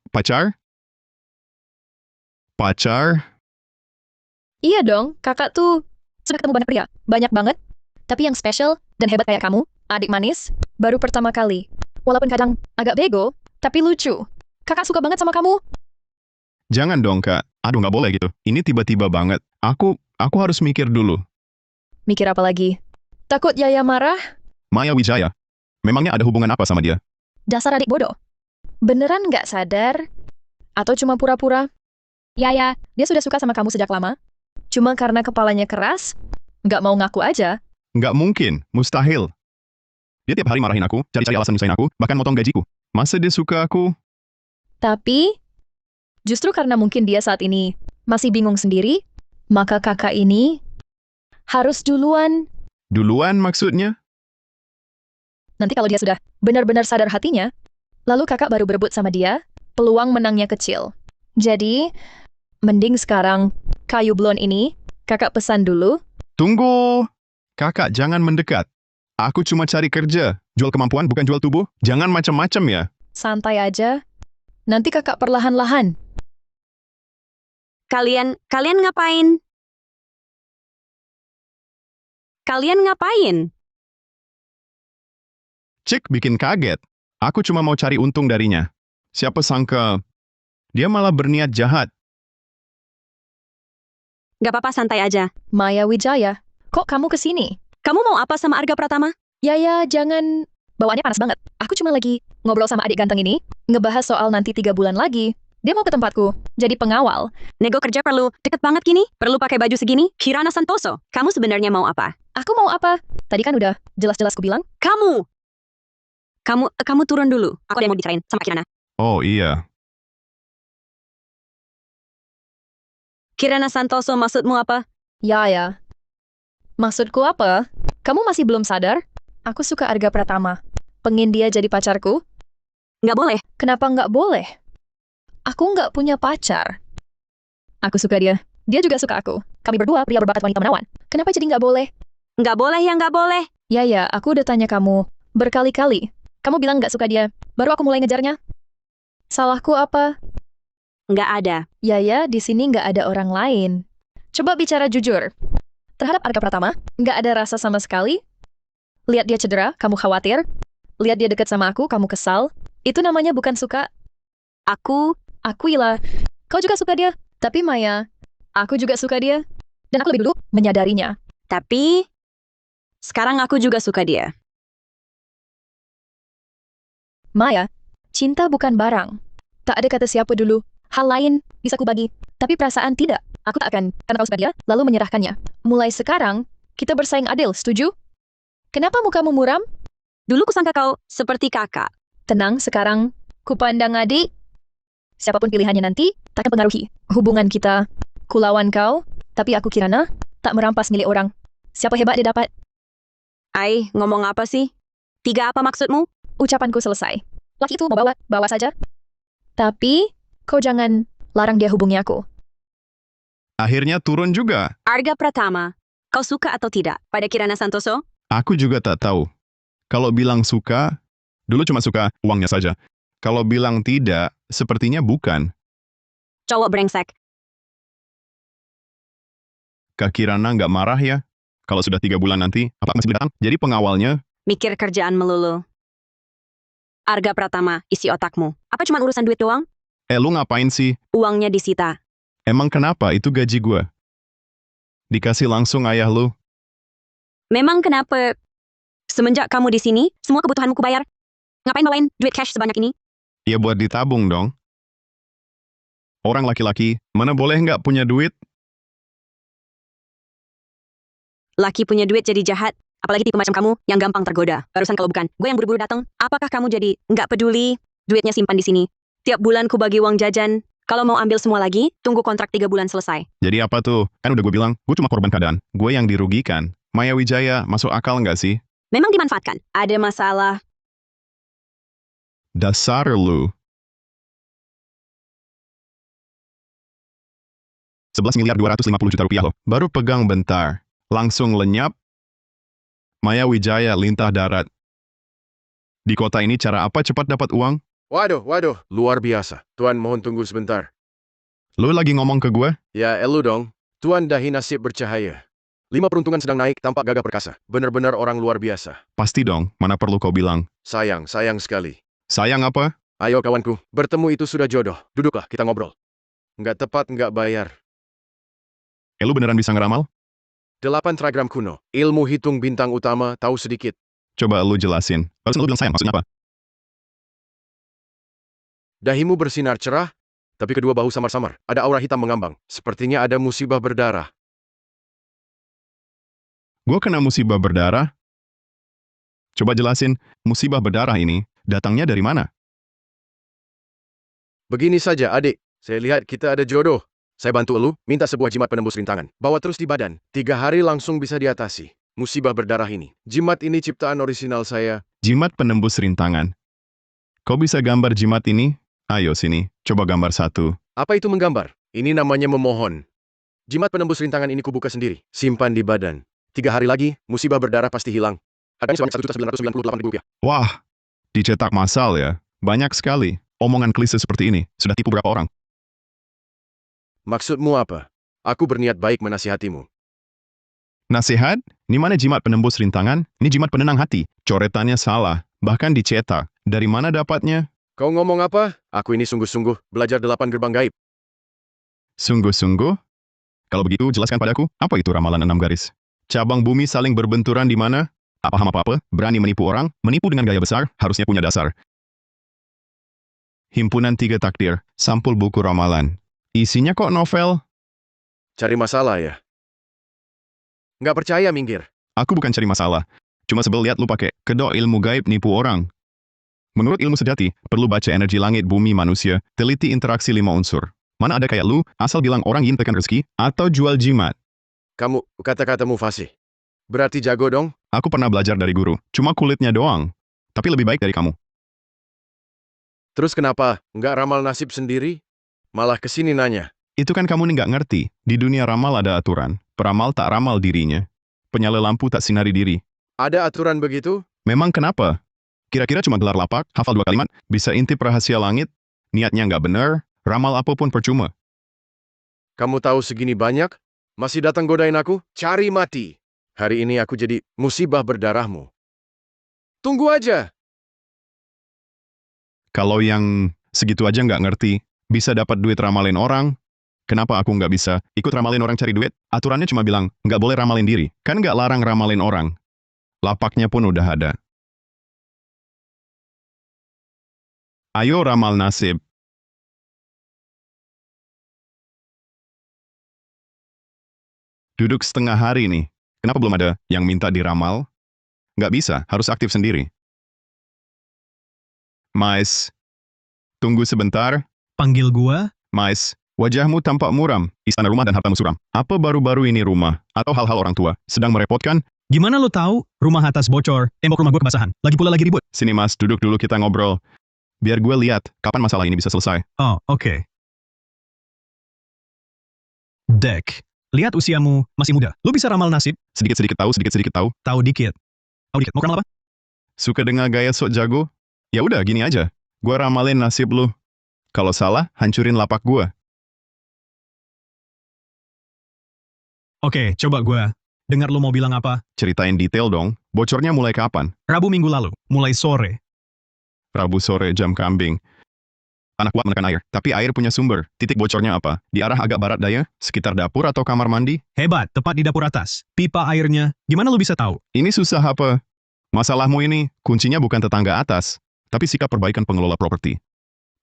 Pacar? Pacar? Iya dong, kakak tuh sudah ketemu banyak pria. Banyak banget. Tapi yang spesial dan hebat kayak kamu, adik manis, baru pertama kali. Walaupun kadang agak bego, tapi lucu. Kakak suka banget sama kamu. Jangan dong kak. Aduh nggak boleh gitu. Ini tiba-tiba banget. Aku harus mikir dulu. Mikir apa lagi? Takut Yaya marah? Maya Wijaya. Memangnya ada hubungan apa sama dia? Dasar adik bodoh. Beneran nggak sadar? Atau cuma pura-pura? Yaya, dia sudah suka sama kamu sejak lama. Cuma karena kepalanya keras, nggak mau ngaku aja. Nggak mungkin. Mustahil. Dia tiap hari marahin aku, cari-cari alasan nyusahin aku, bahkan motong gajiku. Masa dia suka aku? Tapi, justru karena mungkin dia saat ini masih bingung sendiri, maka kakak ini harus duluan. Duluan maksudnya? Nanti kalau dia sudah benar-benar sadar hatinya, lalu kakak baru berebut sama dia, peluang menangnya kecil. Jadi, mending sekarang kayu blon ini kakak pesan dulu. Tunggu. Kakak jangan mendekat. Aku cuma cari kerja. Jual kemampuan bukan jual tubuh. Jangan macam-macam ya. Santai aja. Nanti kakak perlahan-lahan. Kalian ngapain? Kalian ngapain? Cik bikin kaget. Aku cuma mau cari untung darinya. Siapa sangka dia malah berniat jahat. Gak apa-apa, santai aja. Maya Wijaya, kok kamu kesini? Kamu mau apa sama Arga Pratama? Yaya, jangan. Bawaannya panas banget. Aku cuma lagi ngobrol sama adik ganteng ini, ngebahas soal nanti 3 bulan lagi. Dia mau ke tempatku, jadi pengawal. Nego kerja perlu deket banget gini? Perlu pakai baju segini? Kirana Santoso, kamu sebenarnya mau apa? Aku mau apa? Tadi kan udah jelas-jelas ku bilang. Kamu turun dulu. Aku ada yang mau bicarain sama Kirana. Oh iya. Kirana Santoso, maksudmu apa? Ya. Maksudku apa? Kamu masih belum sadar? Aku suka Arga Pratama. Pengen dia jadi pacarku? Nggak boleh. Kenapa nggak boleh? Aku nggak punya pacar. Aku suka dia. Dia juga suka aku. Kami berdua pria berbakat wanita menawan. Kenapa jadi nggak boleh? Nggak boleh ya nggak boleh. Ya, aku udah tanya kamu berkali-kali. Kamu bilang nggak suka dia. Baru aku mulai ngejarnya. Salahku apa? Nggak ada. Ya, di sini nggak ada orang lain. Coba bicara jujur. Terhadap Arga Pratama, nggak ada rasa sama sekali. Lihat dia cedera, kamu khawatir. Lihat dia dekat sama aku, kamu kesal. Itu namanya bukan suka. Akuilah. Kau juga suka dia. Tapi Maya, aku juga suka dia. Dan aku lebih dulu menyadarinya. Tapi, sekarang aku juga suka dia. Maya, cinta bukan barang. Tak ada kata siapa dulu. Hal lain bisa kubagi. Tapi perasaan tidak. Aku tak akan, karena kau suka dia, lalu menyerahkannya. Mulai sekarang, kita bersaing adil, setuju? Kenapa mukamu muram? Dulu kusangka kau seperti kakak. Tenang, sekarang kupandang adik. Siapapun pilihannya nanti, tak akan pengaruhi hubungan kita. Kulawan kau, tapi aku Kirana, tak merampas milik orang. Siapa hebat dia dapat? Ngomong apa sih? 3 apa maksudmu? Ucapanku selesai. Laki itu mau bawa saja. Tapi, kau jangan larang dia hubungi aku. Akhirnya turun juga. Arga Pratama, kau suka atau tidak pada Kirana Santoso? Aku juga tak tahu. Kalau bilang suka, dulu cuma suka uangnya saja. Kalau bilang tidak, sepertinya bukan. Cowok brengsek. Kak Kirana nggak marah ya? Kalau sudah 3 bulan nanti, apa masih boleh datang? Jadi pengawalnya? Mikir kerjaan melulu. Arga Pratama, isi otakmu. Apa cuma urusan duit doang? Lu ngapain sih? Uangnya disita. Emang kenapa? Itu gaji gue. Dikasih langsung ayah lu. Memang kenapa? Semenjak kamu di sini, semua kebutuhanmu kubayar. Ngapain bawain duit cash sebanyak ini? Ya buat ditabung dong. Orang laki-laki, mana boleh nggak punya duit? Laki punya duit jadi jahat. Apalagi tipe macam kamu yang gampang tergoda. Barusan kalau bukan, gue yang buru-buru datang. Apakah kamu jadi nggak peduli? Duitnya simpan di sini. Tiap bulan ku bagi uang jajan. Kalau mau ambil semua lagi, tunggu kontrak 3 bulan selesai. Jadi apa tuh? Kan udah gue bilang, gue cuma korban keadaan. Gue yang dirugikan. Maya Wijaya, masuk akal nggak sih? Memang dimanfaatkan. Ada masalah. Dasar lu. 11.250.000.000 rupiah loh. Baru pegang bentar. Langsung lenyap. Maya Wijaya lintah darat. Di kota ini cara apa cepat dapat uang? Waduh, luar biasa. Tuan mohon tunggu sebentar. Lu lagi ngomong ke gue? Ya, elu dong. Tuan dahi nasib bercahaya. 5 peruntungan sedang naik, tampak gagah perkasa. Benar-benar orang luar biasa. Pasti dong, mana perlu kau bilang. Sayang sekali. Sayang apa? Ayo kawanku, bertemu itu sudah jodoh. Duduklah, kita ngobrol. Nggak tepat, nggak bayar. Lu beneran bisa ngeramal? 8 tragram kuno. Ilmu hitung bintang utama, tahu sedikit. Coba lu jelasin. Barusan lu bilang sayang, maksudnya apa? Dahimu bersinar cerah, tapi kedua bahu samar-samar. Ada aura hitam mengambang. Sepertinya ada musibah berdarah. Gue kena musibah berdarah? Coba jelasin, musibah berdarah ini datangnya dari mana? Begini saja, adik. Saya lihat kita ada jodoh. Saya bantu elu, minta sebuah jimat penembus rintangan. Bawa terus di badan. 3 hari langsung bisa diatasi. Musibah berdarah ini. Jimat ini ciptaan orisinal saya. Jimat penembus rintangan. Kau bisa gambar jimat ini? Ayo sini, coba gambar satu. Apa itu menggambar? Ini namanya memohon. Jimat penembus rintangan ini kubuka sendiri. Simpan di badan. 3 hari lagi, musibah berdarah pasti hilang. Harganya sebanyak Rp1.998.000. Wah, dicetak massal ya. Banyak sekali. Omongan klise seperti ini. Sudah tipu berapa orang? Maksudmu apa? Aku berniat baik menasihatimu. Nasihat? Ini mana jimat penembus rintangan? Ini jimat penenang hati. Coretannya salah. Bahkan dicetak. Dari mana dapatnya? Kau ngomong apa? Aku ini sungguh-sungguh belajar 8 gerbang gaib. Sungguh-sungguh? Kalau begitu, jelaskan padaku, apa itu ramalan 6 garis? Cabang bumi saling berbenturan di mana? Tak paham apa-apa, berani menipu orang, menipu dengan gaya besar, harusnya punya dasar. Himpunan 3 takdir, sampul buku ramalan. Isinya kok novel? Cari masalah ya? Nggak percaya, minggir. Aku bukan cari masalah. Cuma sebel lihat lu pakai kedok ilmu gaib nipu orang. Menurut ilmu sejati, perlu baca energi langit bumi manusia, teliti interaksi 5 unsur. Mana ada kayak lu, asal bilang orang ingin tekan rezeki, atau jual jimat. Kamu, kata-katamu fasih. Berarti jago dong? Aku pernah belajar dari guru, cuma kulitnya doang. Tapi lebih baik dari kamu. Terus kenapa? Nggak ramal nasib sendiri? Malah kesini nanya. Itu kan kamu nih nggak ngerti. Di dunia ramal ada aturan. Peramal tak ramal dirinya. Penyala lampu tak sinari diri. Ada aturan begitu? Memang kenapa? Kira-kira cuma gelar lapak, hafal 2 kalimat, bisa intip rahasia langit, niatnya nggak bener, ramal apapun percuma. Kamu tahu segini banyak? Masih datang godain aku? Cari mati. Hari ini aku jadi musibah berdarahmu. Tunggu aja. Kalau yang segitu aja nggak ngerti, bisa dapat duit ramalin orang, kenapa aku nggak bisa ikut ramalin orang cari duit? Aturannya cuma bilang, nggak boleh ramalin diri. Kan nggak larang ramalin orang. Lapaknya pun udah ada. Ayo ramal nasib. Duduk setengah hari nih. Kenapa belum ada yang minta diramal? Nggak bisa, harus aktif sendiri. Mais, tunggu sebentar. Panggil gua? Mais, wajahmu tampak muram, istana rumah dan hartamu suram. Apa baru-baru ini rumah, atau hal-hal orang tua, sedang merepotkan? Gimana lo tahu rumah atas bocor, tembok rumah gua kebasahan, lagi pula lagi ribut? Sini mas, duduk dulu kita ngobrol. Biar gue lihat, kapan masalah ini bisa selesai. Oh, oke. Dek, lihat usiamu masih muda. Lu bisa ramal nasib? Sedikit-sedikit tahu, sedikit-sedikit tahu. Tahu dikit. Tahu dikit. Mau ramal apa? Suka dengar gaya sok jago? Ya udah, gini aja. Gue ramalin nasib lu. Kalau salah, hancurin lapak gue. Oke, coba gue. Dengar lu mau bilang apa? Ceritain detail dong. Bocornya mulai kapan? Rabu minggu lalu, mulai sore. Rabu sore jam kambing. Anak kuat menekan air, tapi air punya sumber. Titik bocornya apa? Di arah agak barat daya, sekitar dapur atau kamar mandi? Hebat, tepat di dapur atas. Pipa airnya, gimana lu bisa tahu? Ini susah apa? Masalahmu ini, kuncinya bukan tetangga atas, tapi sikap perbaikan pengelola properti.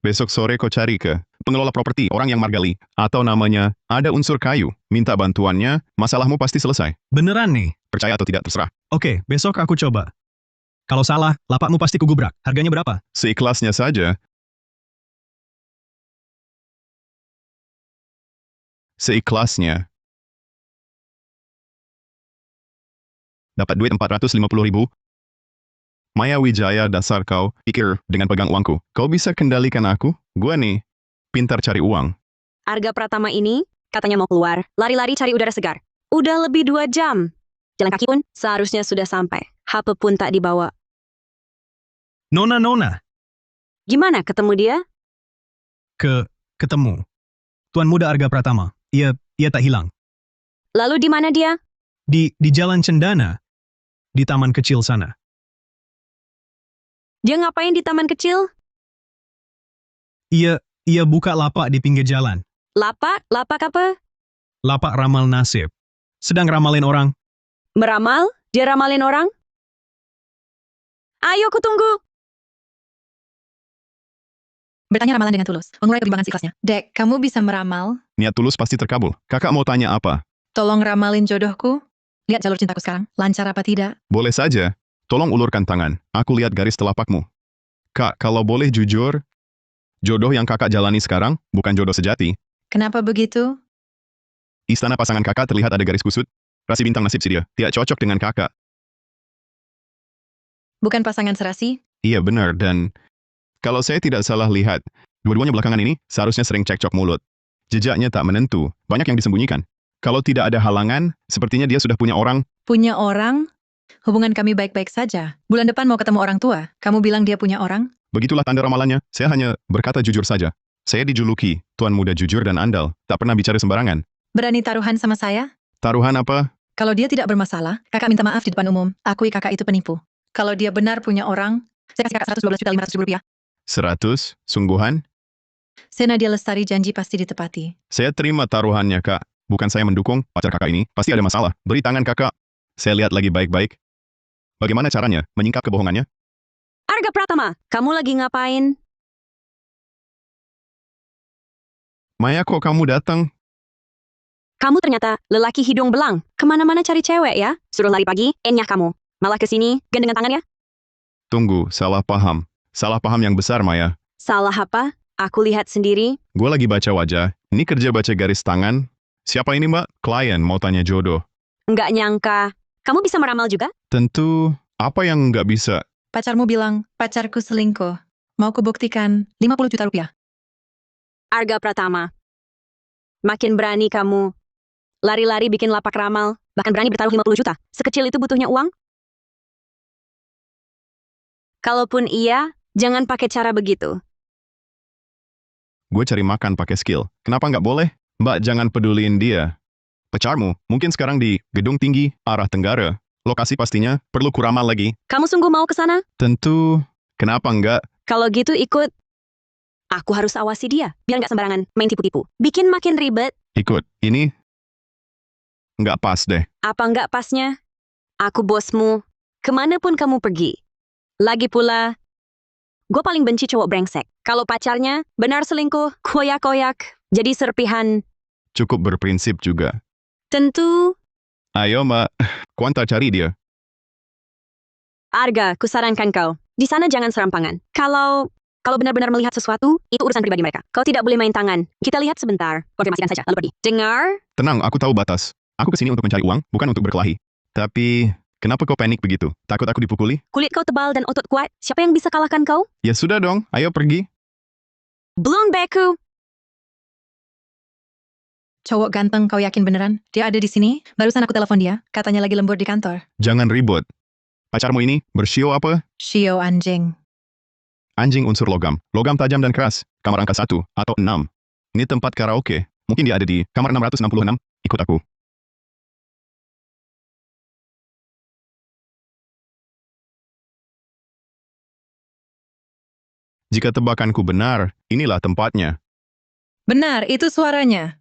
Besok sore kau cari ke pengelola properti, orang yang margali, atau namanya ada unsur kayu, minta bantuannya, masalahmu pasti selesai. Beneran nih? Percaya atau tidak, terserah. Oke, besok aku coba. Kalau salah, lapakmu pasti kugubrak. Harganya berapa? Seikhlasnya saja. Seikhlasnya. Dapat duit 450.000. Maya Wijaya, dasar kau, pikir dengan pegang uangku. Kau bisa kendalikan aku? Gua nih, pintar cari uang. Arga Pratama ini, katanya mau keluar, lari-lari cari udara segar. Udah lebih 2 jam. Jalan kaki pun seharusnya sudah sampai. HP pun tak dibawa. Nona. Gimana ketemu dia? Ketemu. Tuan Muda Arga Pratama. Ia tak hilang. Lalu di mana dia? Di Jalan Cendana. Di taman kecil sana. Dia ngapain di taman kecil? Ia buka lapak di pinggir jalan. Lapak? Lapak apa? Lapak ramal nasib. Sedang ramalin orang. Meramal? Dia ramalin orang? Ayo, aku tunggu. Bertanya ramalan dengan tulus, mengurai kebimbangan siklusnya. Dek, kamu bisa meramal? Niat tulus pasti terkabul. Kakak mau tanya apa? Tolong ramalin jodohku. Lihat jalur cintaku sekarang, lancar apa tidak? Boleh saja. Tolong ulurkan tangan. Aku lihat garis telapakmu. Kak, kalau boleh jujur, jodoh yang kakak jalani sekarang bukan jodoh sejati. Kenapa begitu? Istana pasangan kakak terlihat ada garis kusut. Rasi bintang nasib si dia. Tidak cocok dengan kakak. Bukan pasangan serasi? Iya benar, dan kalau saya tidak salah lihat, dua-duanya belakangan ini seharusnya sering cekcok mulut. Jejaknya tak menentu, banyak yang disembunyikan. Kalau tidak ada halangan, sepertinya dia sudah punya orang. Punya orang? Hubungan kami baik-baik saja. Bulan depan mau ketemu orang tua. Kamu bilang dia punya orang? Begitulah tanda ramalannya. Saya hanya berkata jujur saja. Saya dijuluki Tuan Muda jujur dan andal, tak pernah bicara sembarangan. Berani taruhan sama saya? Taruhan apa? Kalau dia tidak bermasalah, kakak minta maaf di depan umum. Akui kakak itu penipu. Kalau dia benar punya orang, saya kasih kakak 112.500.000 rupiah. 100? Sungguhan? Senadia Lestari janji pasti ditepati. Saya terima taruhannya, Kak. Bukan saya mendukung pacar kakak ini. Pasti ada masalah. Beri tangan, Kakak. Saya lihat lagi baik-baik. Bagaimana caranya menyingkap kebohongannya? Arga Pratama, kamu lagi ngapain? Maya, kok kamu datang? Kamu ternyata lelaki hidung belang. Kemana-mana cari cewek ya? Suruh lari pagi, enyah kamu. Malah kesini, gandengan tangan ya? Tunggu, salah paham. Salah paham yang besar, Maya. Salah apa? Aku lihat sendiri. Gue lagi baca wajah. Ini kerja baca garis tangan. Siapa ini, Mbak? Klien mau tanya jodoh. Nggak nyangka. Kamu bisa meramal juga? Tentu, apa yang nggak bisa? Pacarmu bilang, pacarku selingkuh. Mau kubuktikan 50 juta rupiah. Arga Pratama. Makin berani kamu. Lari-lari bikin lapak ramal. Bahkan berani bertaruh 50 juta. Sekecil itu butuhnya uang? Kalaupun iya, jangan pakai cara begitu. Gue cari makan pakai skill. Kenapa nggak boleh? Mbak, jangan peduliin dia. Pacarmu, mungkin sekarang di gedung tinggi, arah tenggara. Lokasi pastinya perlu kuramal lagi. Kamu sungguh mau ke sana? Tentu, kenapa enggak? Kalau gitu ikut. Aku harus awasi dia, biar nggak sembarangan main tipu-tipu. Bikin makin ribet. Ikut, ini nggak pas deh. Apa nggak pasnya? Aku bosmu. Kemanapun kamu pergi. Lagi pula, gue paling benci cowok brengsek. Kalau pacarnya benar selingkuh, koyak-koyak, jadi serpihan. Cukup berprinsip juga. Tentu, Ayo, Mbak. Kuanta cari dia. Arga, kusarankan kau. Di sana jangan serampangan. Kalau benar-benar melihat sesuatu, itu urusan pribadi mereka. Kau tidak boleh main tangan. Kita lihat sebentar. Konfirmasikan saja, lalu pergi. Dengar? Tenang, aku tahu batas. Aku kesini untuk mencari uang, bukan untuk berkelahi. Tapi, kenapa kau panik begitu? Takut aku dipukuli? Kulit kau tebal dan otot kuat. Siapa yang bisa kalahkan kau? Ya sudah dong, ayo pergi. Belum beku. Cowok ganteng, kau yakin beneran? Dia ada di sini? Barusan aku telepon dia. Katanya lagi lembur di kantor. Jangan ribut. Pacarmu ini bersio apa? Shio anjing. Anjing unsur logam. Logam tajam dan keras. Kamar angka 1 atau 6. Ini tempat karaoke. Mungkin dia ada di kamar 666. Ikut aku. Jika tebakanku benar, inilah tempatnya. Benar, itu suaranya.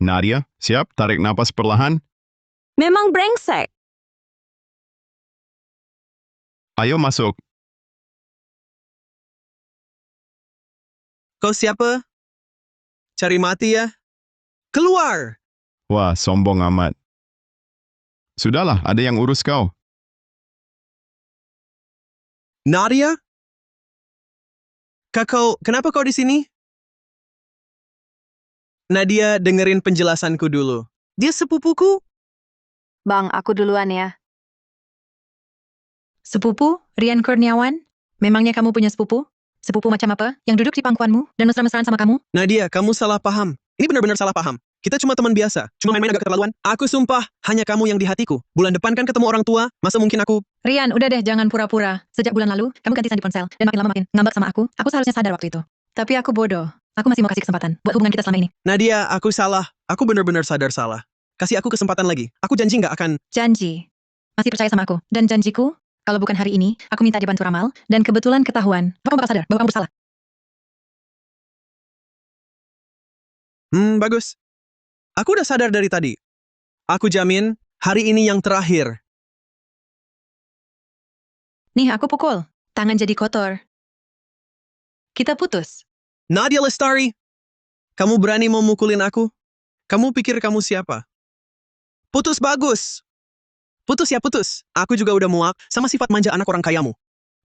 Nadia, siap? Tarik napas perlahan. Memang brengsek. Ayo masuk. Kau siapa? Cari mati ya? Keluar! Wah, sombong amat. Sudahlah, ada yang urus kau. Nadia? Kenapa kau di sini? Nadia, dengerin penjelasanku dulu. Dia sepupuku. Bang, aku duluan ya. Sepupu, Rian Kurniawan? Memangnya kamu punya sepupu? Sepupu macam apa? Yang duduk di pangkuanmu dan mesra-mesraan sama kamu? Nadia, kamu salah paham. Ini benar-benar salah paham. Kita cuma teman biasa. Cuma main-main agak keterlaluan. Aku sumpah, hanya kamu yang di hatiku. Bulan depan kan ketemu orang tua, masa mungkin aku... Rian, udah deh, jangan pura-pura. Sejak bulan lalu, kamu ganti sandi ponsel, dan makin lama makin ngambek sama aku. Aku seharusnya sadar waktu itu. Tapi aku bodoh. Aku masih mau kasih kesempatan buat hubungan kita selama ini. Nadia, aku salah. Aku benar-benar sadar salah. Kasih aku kesempatan lagi. Aku janji nggak akan... Janji. Masih percaya sama aku. Dan janjiku, kalau bukan hari ini, aku minta dibantu ramal, dan kebetulan ketahuan. Kamu bakal sadar bahwa kamu bersalah. Bagus. Aku udah sadar dari tadi. Aku jamin, hari ini yang terakhir. Nih, aku pukul. Tangan jadi kotor. Kita putus. Nadia Lestari, kamu berani mau mukulin aku? Kamu pikir kamu siapa? Putus bagus. Putus ya putus. Aku juga udah muak sama sifat manja anak orang kayamu.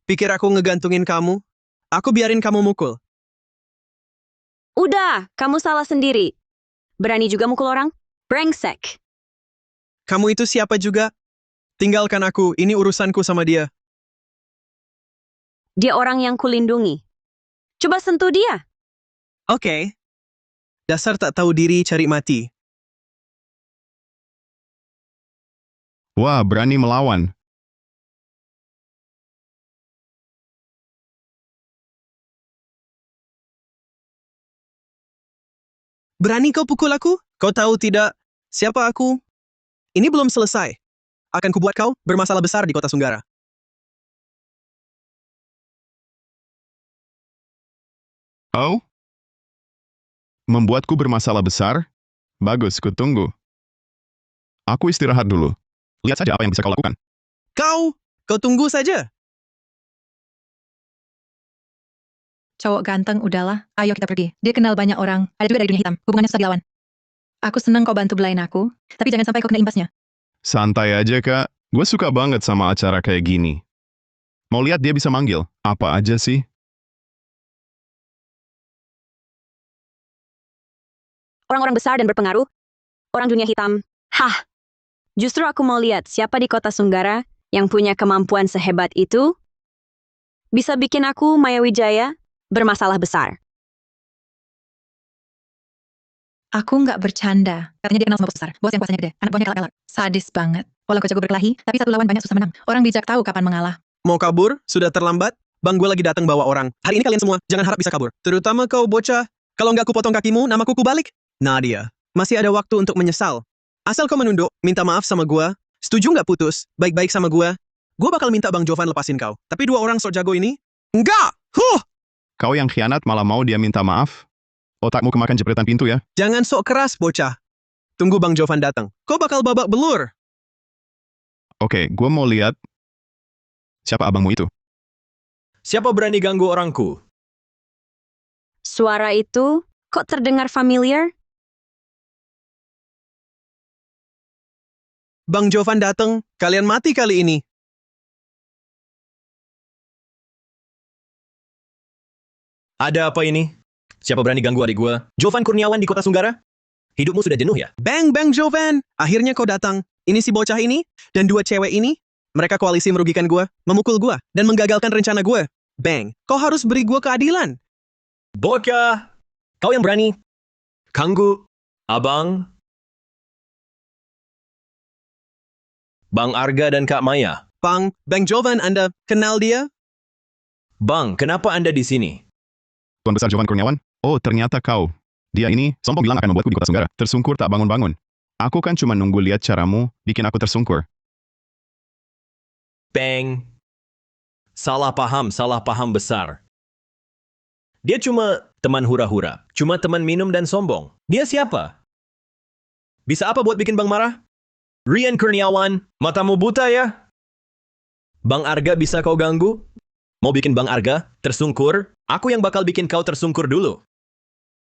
Pikir aku ngegantungin kamu? Aku biarin kamu mukul. Udah, kamu salah sendiri. Berani juga mukul orang? Brengsek. Kamu itu siapa juga? Tinggalkan aku, ini urusanku sama dia. Dia orang yang kulindungi. Coba sentuh dia. Oke. Dasar tak tahu diri cari mati. Wah, berani melawan. Berani kau pukul aku? Kau tahu tidak, siapa aku? Ini belum selesai. Akan kubuat kau bermasalah besar di kota Sunggara. Oh? Membuatku bermasalah besar? Bagus, kutunggu. Aku istirahat dulu. Lihat saja apa yang bisa kau lakukan. Kau tunggu saja. Cowok ganteng, udahlah. Ayo kita pergi. Dia kenal banyak orang. Ada juga dari dunia hitam. Hubungannya susah dilawan. Aku senang kau bantu belain aku. Tapi jangan sampai kau kena imbasnya. Santai aja, Kak. Gue suka banget sama acara kayak gini. Mau lihat dia bisa manggil? Apa aja sih? Orang-orang besar dan berpengaruh. Orang dunia hitam. Hah. Justru aku mau lihat siapa di kota Sunggara yang punya kemampuan sehebat itu. Bisa bikin aku, Maya Wijaya, bermasalah besar. Aku nggak bercanda. Katanya dia kenal sama bos besar. Bos yang kuasanya gede. Anak buahnya galak-galak. Sadis banget. Walau kau jago berkelahi, tapi satu lawan banyak susah menang. Orang bijak tahu kapan mengalah. Mau kabur? Sudah terlambat? Bang, gue lagi datang bawa orang. Hari ini kalian semua, jangan harap bisa kabur. Terutama kau bocah. Kalau nggak kupotong kakimu, namaku kubalik. Nadia, masih ada waktu untuk menyesal. Asal kau menunduk, minta maaf sama gue. Setuju nggak putus? Baik-baik sama gue. Gue bakal minta Bang Jovan lepasin kau. Tapi dua orang sok jago ini? Enggak! Kau yang khianat malah mau dia minta maaf? Otakmu kemakan jepretan pintu ya? Jangan sok keras, bocah. Tunggu Bang Jovan datang. Kau bakal babak belur. Oke, gue mau lihat siapa abangmu itu. Siapa berani ganggu orangku? Suara itu kok terdengar familiar? Bang Jovan datang, kalian mati kali ini. Ada apa ini? Siapa berani ganggu adik gua? Jovan Kurniawan di kota Sunggara? Hidupmu sudah jenuh ya? Bang Jovan, akhirnya kau datang. Ini si bocah ini, dan dua cewek ini. Mereka koalisi merugikan gua, memukul gua, dan menggagalkan rencana gua. Bang, kau harus beri gua keadilan. Bocah! Kau yang berani. Ganggu. Abang. Bang Arga dan Kak Maya. Bang Jovan, Anda kenal dia? Bang, kenapa Anda di sini? Tuan Besar Jovan Kurniawan? Oh, ternyata kau. Dia ini, sombong bilang akan membuatku di kota Sunggara. Tersungkur tak bangun-bangun. Aku kan cuma nunggu lihat caramu, bikin aku tersungkur. Bang. Salah paham besar. Dia cuma teman hura-hura, cuma teman minum dan sombong. Dia siapa? Bisa apa buat bikin Bang marah? Rian Kurniawan, matamu buta ya? Bang Arga bisa kau ganggu? Mau bikin Bang Arga tersungkur? Aku yang bakal bikin kau tersungkur dulu.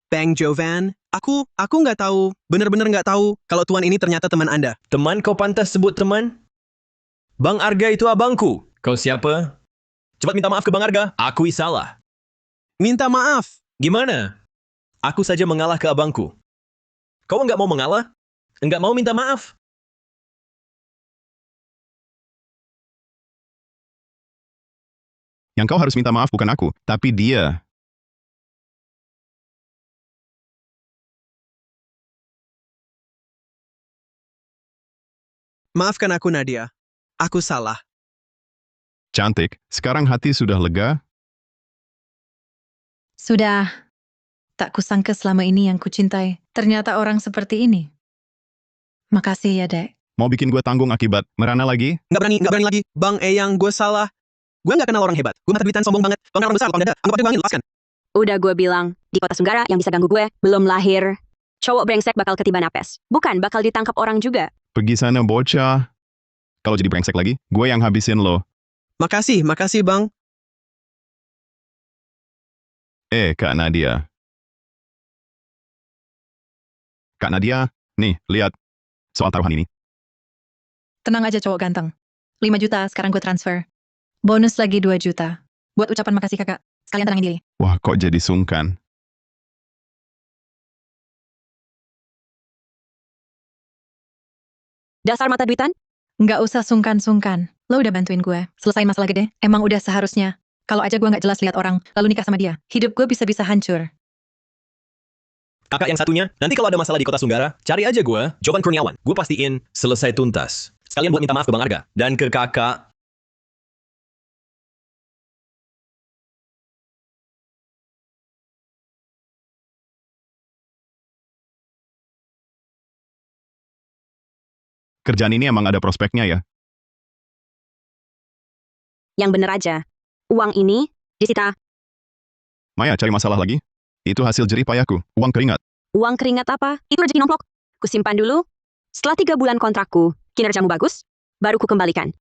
Bang Jovan, aku nggak tahu, bener-bener nggak tahu kalau tuan ini ternyata teman Anda. Teman kau pantas sebut teman? Bang Arga itu abangku. Kau siapa? Cepat minta maaf ke Bang Arga. Akui salah. Minta maaf. Gimana? Aku saja mengalah ke abangku. Kau nggak mau mengalah? Nggak mau minta maaf? Yang kau harus minta maaf bukan aku, tapi dia. Maafkan aku, Nadia. Aku salah. Cantik, sekarang hati sudah lega? Sudah. Tak kusangka selama ini yang kucintai. Ternyata orang seperti ini. Makasih ya, Dek. Mau bikin gue tanggung akibat merana lagi? Nggak berani lagi. Bang Eyang, gue salah. Gue nggak kenal orang hebat. Gue mata-duitan sombong banget. Bang orang besar, Bang Dada. Anggap aja gue angin, lepaskan. Udah gue bilang, di kota Sunggara yang bisa ganggu gue, belum lahir. Cowok brengsek bakal ketiban apes. Bukan, bakal ditangkap orang juga. Pergi sana bocah. Kalau jadi brengsek lagi, gue yang habisin lo. Makasih, Bang. Kak Nadia. Kak Nadia, nih, lihat. Soal taruhan ini. Tenang aja cowok ganteng. 5 juta sekarang gue transfer. Bonus lagi 2 juta. Buat ucapan makasih kakak. Sekalian tenangin diri. Wah, kok jadi sungkan? Dasar mata duitan? Nggak usah sungkan-sungkan. Lo udah bantuin gue. Selesain masalah gede. Emang udah seharusnya. Kalau aja gue nggak jelas lihat orang, lalu nikah sama dia. Hidup gue bisa-bisa hancur. Kakak yang satunya, nanti kalau ada masalah di kota Sunggara, cari aja gue, Jovan Kurniawan. Gue pastiin selesai tuntas. Sekalian buat minta maaf ke Bang Arga. Dan ke kakak. Kerjaan ini emang ada prospeknya ya? Yang bener aja. Uang ini disita. Maya, cari masalah lagi? Itu hasil jerih payahku, uang keringat. Uang keringat apa? Itu rezeki nomplok. Kusimpan dulu. Setelah 3 bulan kontrakku, kinerjamu bagus, baru ku kembalikan.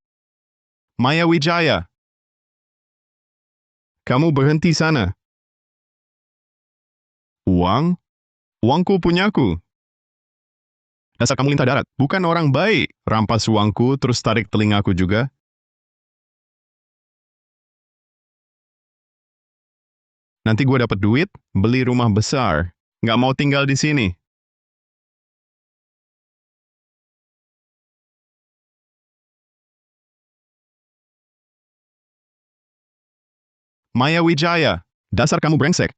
Maya Wijaya. Kamu berhenti sana. Uang? Uangku punyaku. Dasar kamu lintah darat, bukan orang baik. Rampas uangku, terus tarik telingaku juga. Nanti gue dapat duit, beli rumah besar. Nggak mau tinggal di sini. Maya Wijaya, dasar kamu brengsek.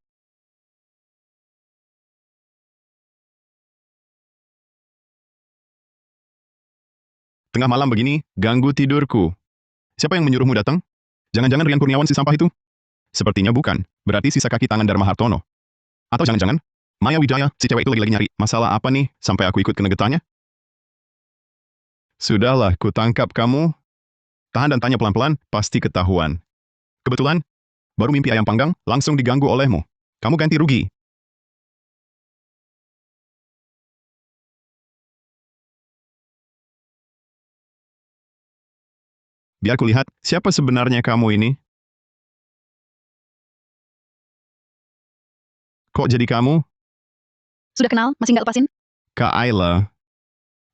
Tengah malam begini, ganggu tidurku. Siapa yang menyuruhmu datang? Jangan-jangan Rian Kurniawan si sampah itu? Sepertinya bukan, berarti sisa kaki tangan Dharma Hartono. Atau jangan-jangan, Maya Wijaya, si cewek itu lagi nyari masalah apa nih, sampai aku ikut kena getahnya? Sudahlah, ku tangkap kamu. Tahan dan tanya pelan-pelan, pasti ketahuan. Kebetulan, baru mimpi ayam panggang, langsung diganggu olehmu. Kamu ganti rugi. Biar kulihat, siapa sebenarnya kamu ini? Kok jadi kamu? Sudah kenal, masih nggak lepasin? Kak Ayla.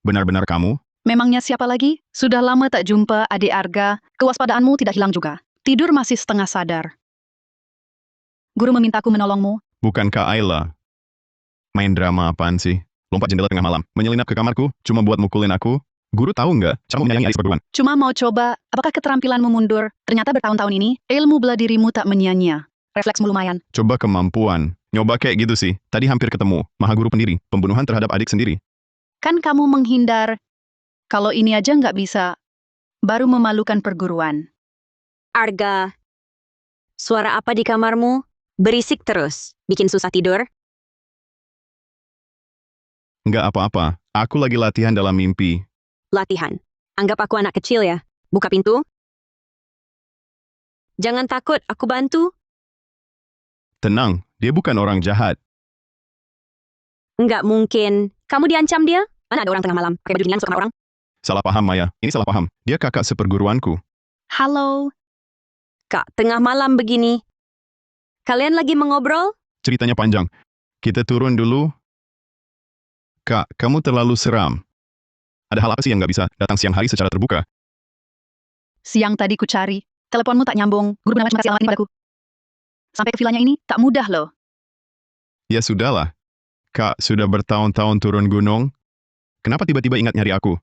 Benar-benar kamu? Memangnya siapa lagi? Sudah lama tak jumpa, adik Arga. Kewaspadaanmu tidak hilang juga. Tidur masih setengah sadar. Guru memintaku menolongmu. Bukan Kak Ayla. Main drama apaan sih? Lompat jendela tengah malam, menyelinap ke kamarku, cuma buat mukulin aku. Guru tahu nggak, cara menyayangi adik seperguruan? Cuma mau coba, apakah keterampilanmu mundur? Ternyata bertahun-tahun ini, ilmu bela dirimu tak menyia-nyia. Refleksmu lumayan. Coba kemampuan. Nyoba kayak gitu sih. Tadi hampir ketemu. Maha guru pendiri. Pembunuhan terhadap adik sendiri. Kan kamu menghindar. Kalau ini aja nggak bisa. Baru memalukan perguruan. Arga. Suara apa di kamarmu? Berisik terus. Bikin susah tidur? Nggak apa-apa. Aku lagi latihan dalam mimpi. Latihan. Anggap aku anak kecil ya. Buka pintu. Jangan takut, aku bantu. Tenang, dia bukan orang jahat. Nggak mungkin. Kamu diancam dia? Mana ada orang tengah malam pakai baju ginian masuk kamar orang? Salah paham, Maya. Ini salah paham. Dia kakak seperguruanku. Halo, Kak, tengah malam begini. Kalian lagi mengobrol? Ceritanya panjang. Kita turun dulu. Kak, kamu terlalu seram. Ada hal apa sih yang nggak bisa datang siang hari secara terbuka? siang tadi ku cari. Teleponmu tak nyambung. Guru bernama kasih alamat ini padaku. Sampai ke vilanya ini tak mudah loh. Ya sudahlah. Kak, sudah bertahun-tahun turun gunung. Kenapa tiba-tiba ingat nyari aku?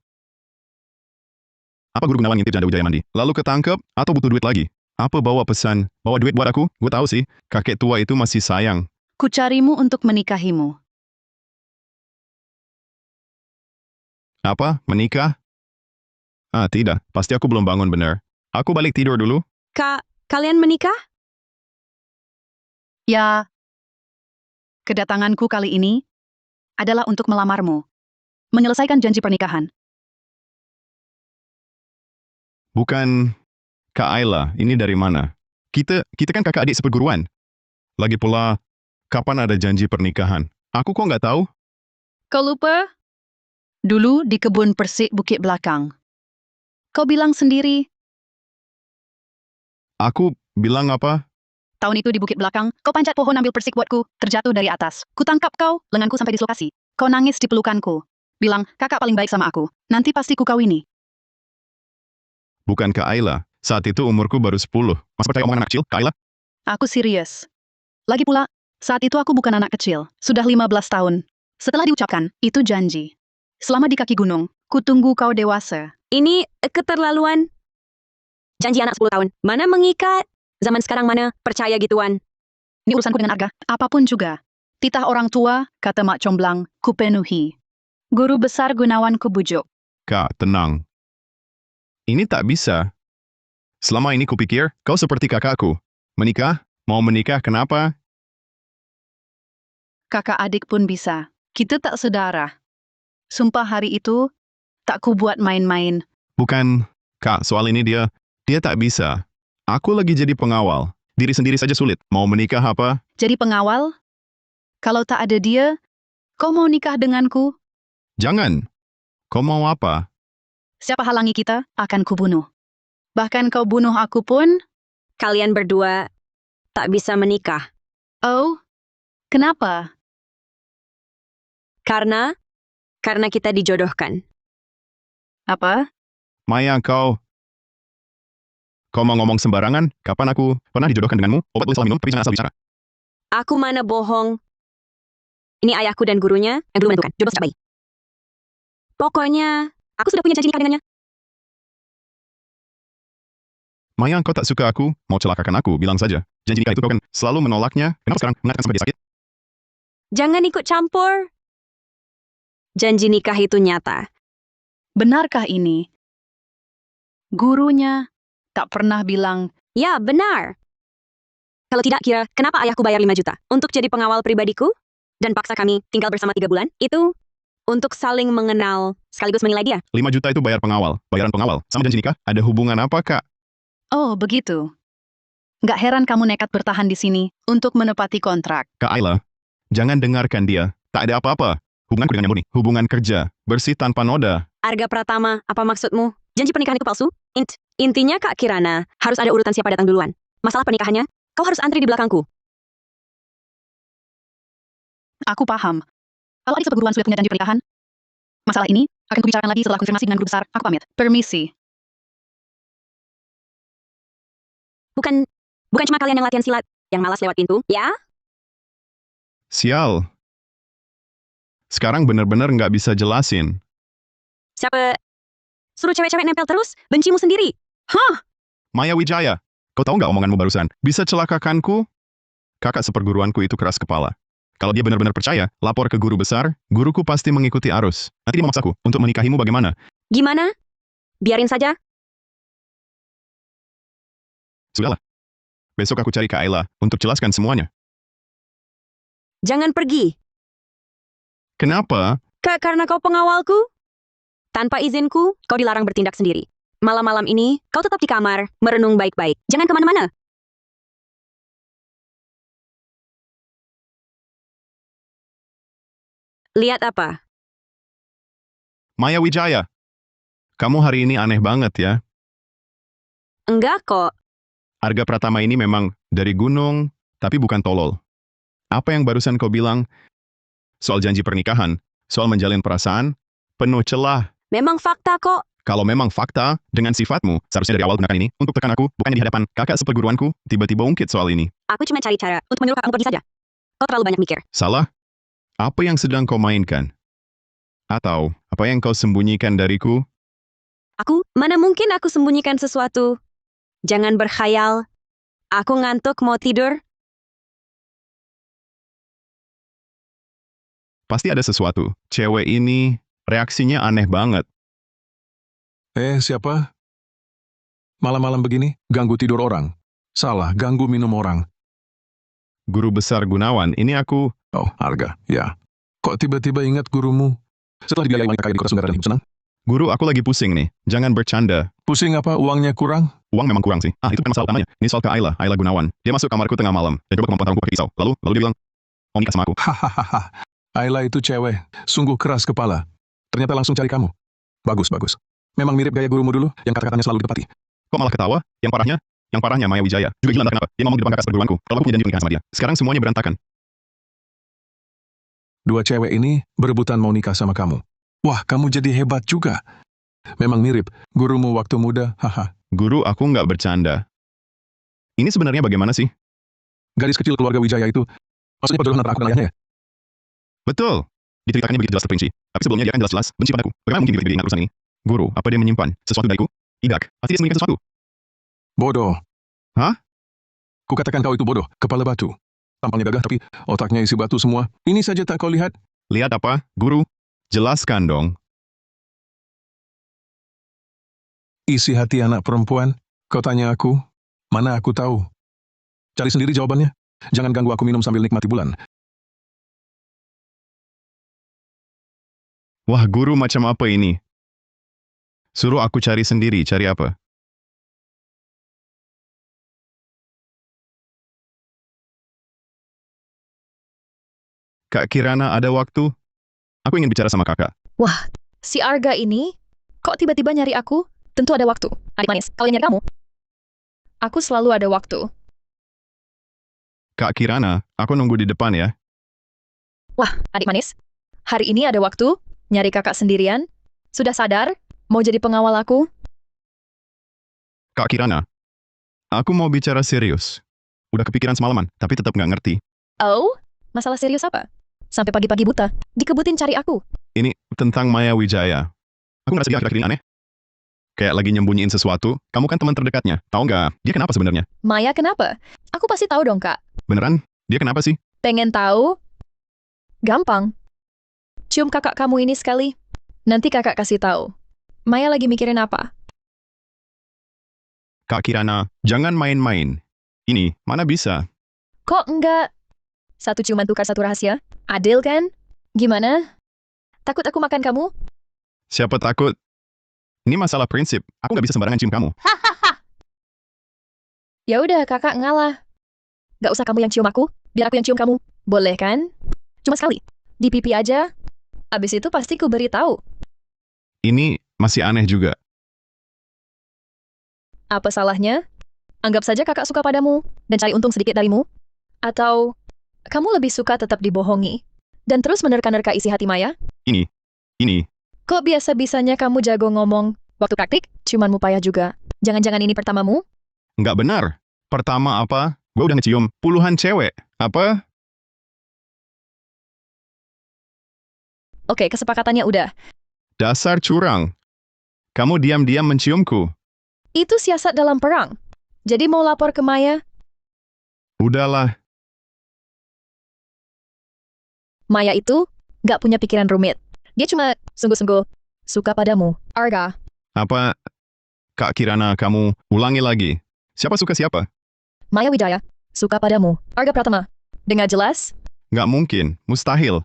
Apa Guru Gunawan ngintip Janda Wijaya mandi? Lalu ketangkep atau butuh duit lagi? Apa bawa pesan? Bawa duit buat aku? Gue tahu sih, kakek tua itu masih sayang. Ku carimu untuk menikahimu. Apa? Menikah? Ah, tidak. Pasti aku belum bangun benar. Aku balik tidur dulu. Kak, kalian menikah? Ya, kedatanganku kali ini adalah untuk melamarmu. Menyelesaikan janji pernikahan. Bukan Kak Ayla, ini dari mana? Kita kan kakak adik seperguruan. Lagi pula, kapan ada janji pernikahan? Aku kok nggak tahu? Kau lupa? Dulu di kebun persik bukit belakang. Kau bilang sendiri, Aku bilang apa? tahun itu di bukit belakang, kau panjat pohon ambil persik buatku, terjatuh dari atas. Kutangkap kau, lenganku sampai dislokasi. Kau nangis di pelukanku. Bilang, kakak paling baik sama aku. Nanti pasti ku kawini. Bukan Kak Ayla. Saat itu umurku baru 10. Masih percaya omongan anak kecil, Kak Ayla? Aku serius. Lagi pula, saat itu aku bukan anak kecil. Sudah 15 tahun. Setelah diucapkan, itu janji. Selama di kaki gunung, ku tunggu kau dewasa. Ini keterlaluan. Janji anak 10 tahun. Mana mengikat? Zaman sekarang mana percaya gituan? Ini urusanku dengan Arga, apapun juga. Titah orang tua, kata Mak Comblang, ku penuhi. Guru besar Gunawan ku bujuk. Kak, tenang. Ini tak bisa. Selama ini kupikir, kau seperti kakakku. Menikah? Mau menikah, kenapa? Kakak adik pun bisa. Kita tak saudara. Sumpah hari itu, tak ku buat main-main. Bukan, Kak, soal ini dia tak bisa. Aku lagi jadi pengawal. Diri sendiri saja sulit. Mau menikah apa? Jadi pengawal? Kalau tak ada dia, kau mau nikah denganku? Jangan. Kau mau apa? Siapa halangi kita, akan kubunuh. Bahkan kau bunuh aku pun, Kalian berdua tak bisa menikah. oh, kenapa? Karena kita dijodohkan. Apa? Maya, kau mau ngomong sembarangan? Kapan aku pernah dijodohkan denganmu? Obat boleh salah minum, tapi jangan asal bicara. Aku mana bohong. Ini ayahku dan gurunya yang dulu menentukan jodoh sejak bayi. Pokoknya, aku sudah punya janji nikah dengannya. Maya, kau tak suka aku, mau celakakan aku, bilang saja. Janji nikah itu kau kan selalu menolaknya. Kenapa sekarang mengatakan sebagai sakit? Jangan ikut campur. Janji nikah itu nyata. Benarkah ini? Gurunya tak pernah bilang, Ya, benar. Kalau tidak, kira kenapa ayahku bayar 5 juta untuk jadi pengawal pribadiku? Dan paksa kami tinggal bersama 3 bulan? Itu untuk saling mengenal sekaligus menilai dia. 5 juta itu bayar pengawal. Bayaran pengawal. Sama janji nikah, ada hubungan apa, Kak? oh begitu. Nggak heran kamu nekat bertahan di sini untuk menepati kontrak. Kak Ayla, jangan dengarkan dia. Tak ada apa-apa. Hubunganku dengannya murni. Hubungan kerja. Bersih tanpa noda. Arga Pratama, apa maksudmu? Janji pernikahan itu palsu? Intinya Kak Kirana, harus ada urutan siapa datang duluan. Masalah pernikahannya, kau harus antri di belakangku. Aku paham. Kalau adik seperguruan sudah punya janji pernikahan, masalah ini akan kubicarakan lagi setelah konfirmasi dengan guru besar. Aku pamit. Permisi. Bukan cuma kalian yang latihan silat, yang malas lewat pintu, ya? Sial. Sekarang bener-bener nggak bisa jelasin. Siapa? Suruh cewek-cewek nempel terus, bencimu sendiri. Hah? Maya Wijaya, kau tahu nggak omonganmu barusan? Bisa celakakanku? Kakak seperguruanku itu keras kepala. Kalau dia benar-benar percaya, lapor ke guru besar, guruku pasti mengikuti arus. Nanti dia memaksaku untuk menikahimu bagaimana? Gimana? Biarin saja. Sudahlah. Besok aku cari Kak Ayla untuk jelaskan semuanya. Jangan pergi. Kenapa? Karena kau pengawalku? Tanpa izinku, kau dilarang bertindak sendiri. Malam-malam ini, kau tetap di kamar, merenung baik-baik. Jangan kemana-mana. Lihat apa? Maya Wijaya. Kamu hari ini aneh banget ya. Enggak kok. Arga Pratama ini memang dari gunung, tapi bukan tolol. Apa yang barusan kau bilang? Soal janji pernikahan, soal menjalin perasaan, penuh celah. Memang fakta kok. Kalau memang fakta, dengan sifatmu, seharusnya dari awal gunakan ini untuk tekan aku, bukannya di hadapan kakak seperguruanku, tiba-tiba ungkit soal ini. Aku cuma cari cara untuk menyuruh kamu pergi saja. Kau terlalu banyak mikir. Salah? Apa yang sedang kau mainkan? Atau, apa yang kau sembunyikan dariku? Mana mungkin aku sembunyikan sesuatu? Jangan berkhayal. Aku ngantuk mau tidur. Pasti ada sesuatu. Cewek ini, reaksinya aneh banget. Siapa? Malam-malam begini, ganggu tidur orang. Salah, ganggu minum orang. Guru besar Gunawan, ini aku... Oh, Arga, ya. Kok tiba-tiba ingat gurumu? Setelah dibiayai wanita kaya di kota Sunggara dan hidup senang? Guru, aku lagi pusing nih. Jangan bercanda. Pusing apa? Uangnya kurang? Uang memang kurang sih. Itu kan masalah utamanya. Ini soal ke Ayla Gunawan. Dia masuk kamarku tengah malam dan coba kemampuan tarungku pakai pisau. Lalu dia bilang, mau nikah sama aku. Hahaha. Ayla itu cewek, sungguh keras kepala. Ternyata langsung cari kamu. Bagus, bagus. Memang mirip gaya gurumu dulu, yang kata-katanya selalu ditepati. Kok malah ketawa? Yang parahnya Maya Wijaya. Juga gila entah kenapa. Dia ngomong di depan kakak seperguruanku. Kalau aku punya janji pernikahan sama dia. Sekarang semuanya berantakan. Dua cewek ini berebutan mau nikah sama kamu. Wah, kamu jadi hebat juga. Memang mirip, gurumu waktu muda, haha. Guru, aku nggak bercanda. Ini sebenarnya bagaimana sih? Gadis kecil keluarga Wijaya itu, maksudnya perjodohan antara aku dan ayahnya ya? Betul. Diceritakannya begitu jelas terperinci. Tapi sebelumnya dia kan jelas-jelas benci padaku. Bagaimana mungkin dia ingat urusan ini? Guru, apa dia menyimpan sesuatu dariku? Tidak. Pasti dia sembunyikan sesuatu. Bodoh. Hah? Kukatakan kau itu bodoh, kepala batu. Tampangnya gagah tapi otaknya isi batu semua. Ini saja tak kau lihat? Lihat apa, guru? Jelaskan dong. Isi hati anak perempuan, kau tanya aku, mana aku tahu. Cari sendiri jawabannya. Jangan ganggu aku minum sambil nikmati bulan. Wah, guru macam apa ini? Suruh aku cari sendiri, cari apa? Kak Kirana, ada waktu? Aku ingin bicara sama kakak. Wah, si Arga ini, kok tiba-tiba nyari aku? Tentu ada waktu. Adik manis, kalau yang nyari kamu, aku selalu ada waktu. Kak Kirana, aku nunggu di depan ya. Wah, adik manis, hari ini ada waktu, nyari kakak sendirian, sudah sadar, mau jadi pengawal aku? Kak Kirana, aku mau bicara serius. Udah kepikiran semalaman, tapi tetap nggak ngerti. Oh, masalah serius apa? Sampai pagi-pagi buta, dikebutin cari aku. Ini tentang Maya Wijaya. Aku ngerasa dia akhir-akhir ini aneh. Kayak lagi nyembunyiin sesuatu, kamu kan teman terdekatnya. Tahu nggak, dia kenapa sebenarnya? Maya kenapa? Aku pasti tahu dong, Kak. Beneran? Dia kenapa sih? Pengen tahu? Gampang. Cium kakak kamu ini sekali. Nanti kakak kasih tahu. Maya lagi mikirin apa? Kak Kirana, jangan main-main. Ini, mana bisa? Kok enggak? Satu ciuman tukar satu rahasia? Adil kan? Gimana? Takut aku makan kamu? Siapa takut? Ini masalah prinsip. Aku nggak bisa sembarangan cium kamu. Ya udah, kakak ngalah. Gak usah kamu yang cium aku, biar aku yang cium kamu. Boleh kan? Cuma sekali. Di pipi aja. Abis itu pasti ku beritahu. Ini masih aneh juga. Apa salahnya? Anggap saja kakak suka padamu dan cari untung sedikit darimu. Atau kamu lebih suka tetap dibohongi dan terus menerka-nerka isi hati Maya? Ini. Kok biasa-bisanya kamu jago ngomong? Waktu praktik, ciumanmu payah juga. Jangan-jangan ini pertamamu? Nggak benar. Pertama apa? Gue udah ngecium puluhan cewek. Apa? Oke, kesepakatannya udah. Dasar curang. Kamu diam-diam menciumku. Itu siasat dalam perang. Jadi mau lapor ke Maya? Udahlah. Maya itu gak punya pikiran rumit. Dia cuma sungguh-sungguh suka padamu. Arga. Apa? Kak Kirana, kamu ulangi lagi. Siapa suka siapa? Maya Wijaya. Suka padamu. Arga Pratama. Dengar jelas? Nggak mungkin. Mustahil.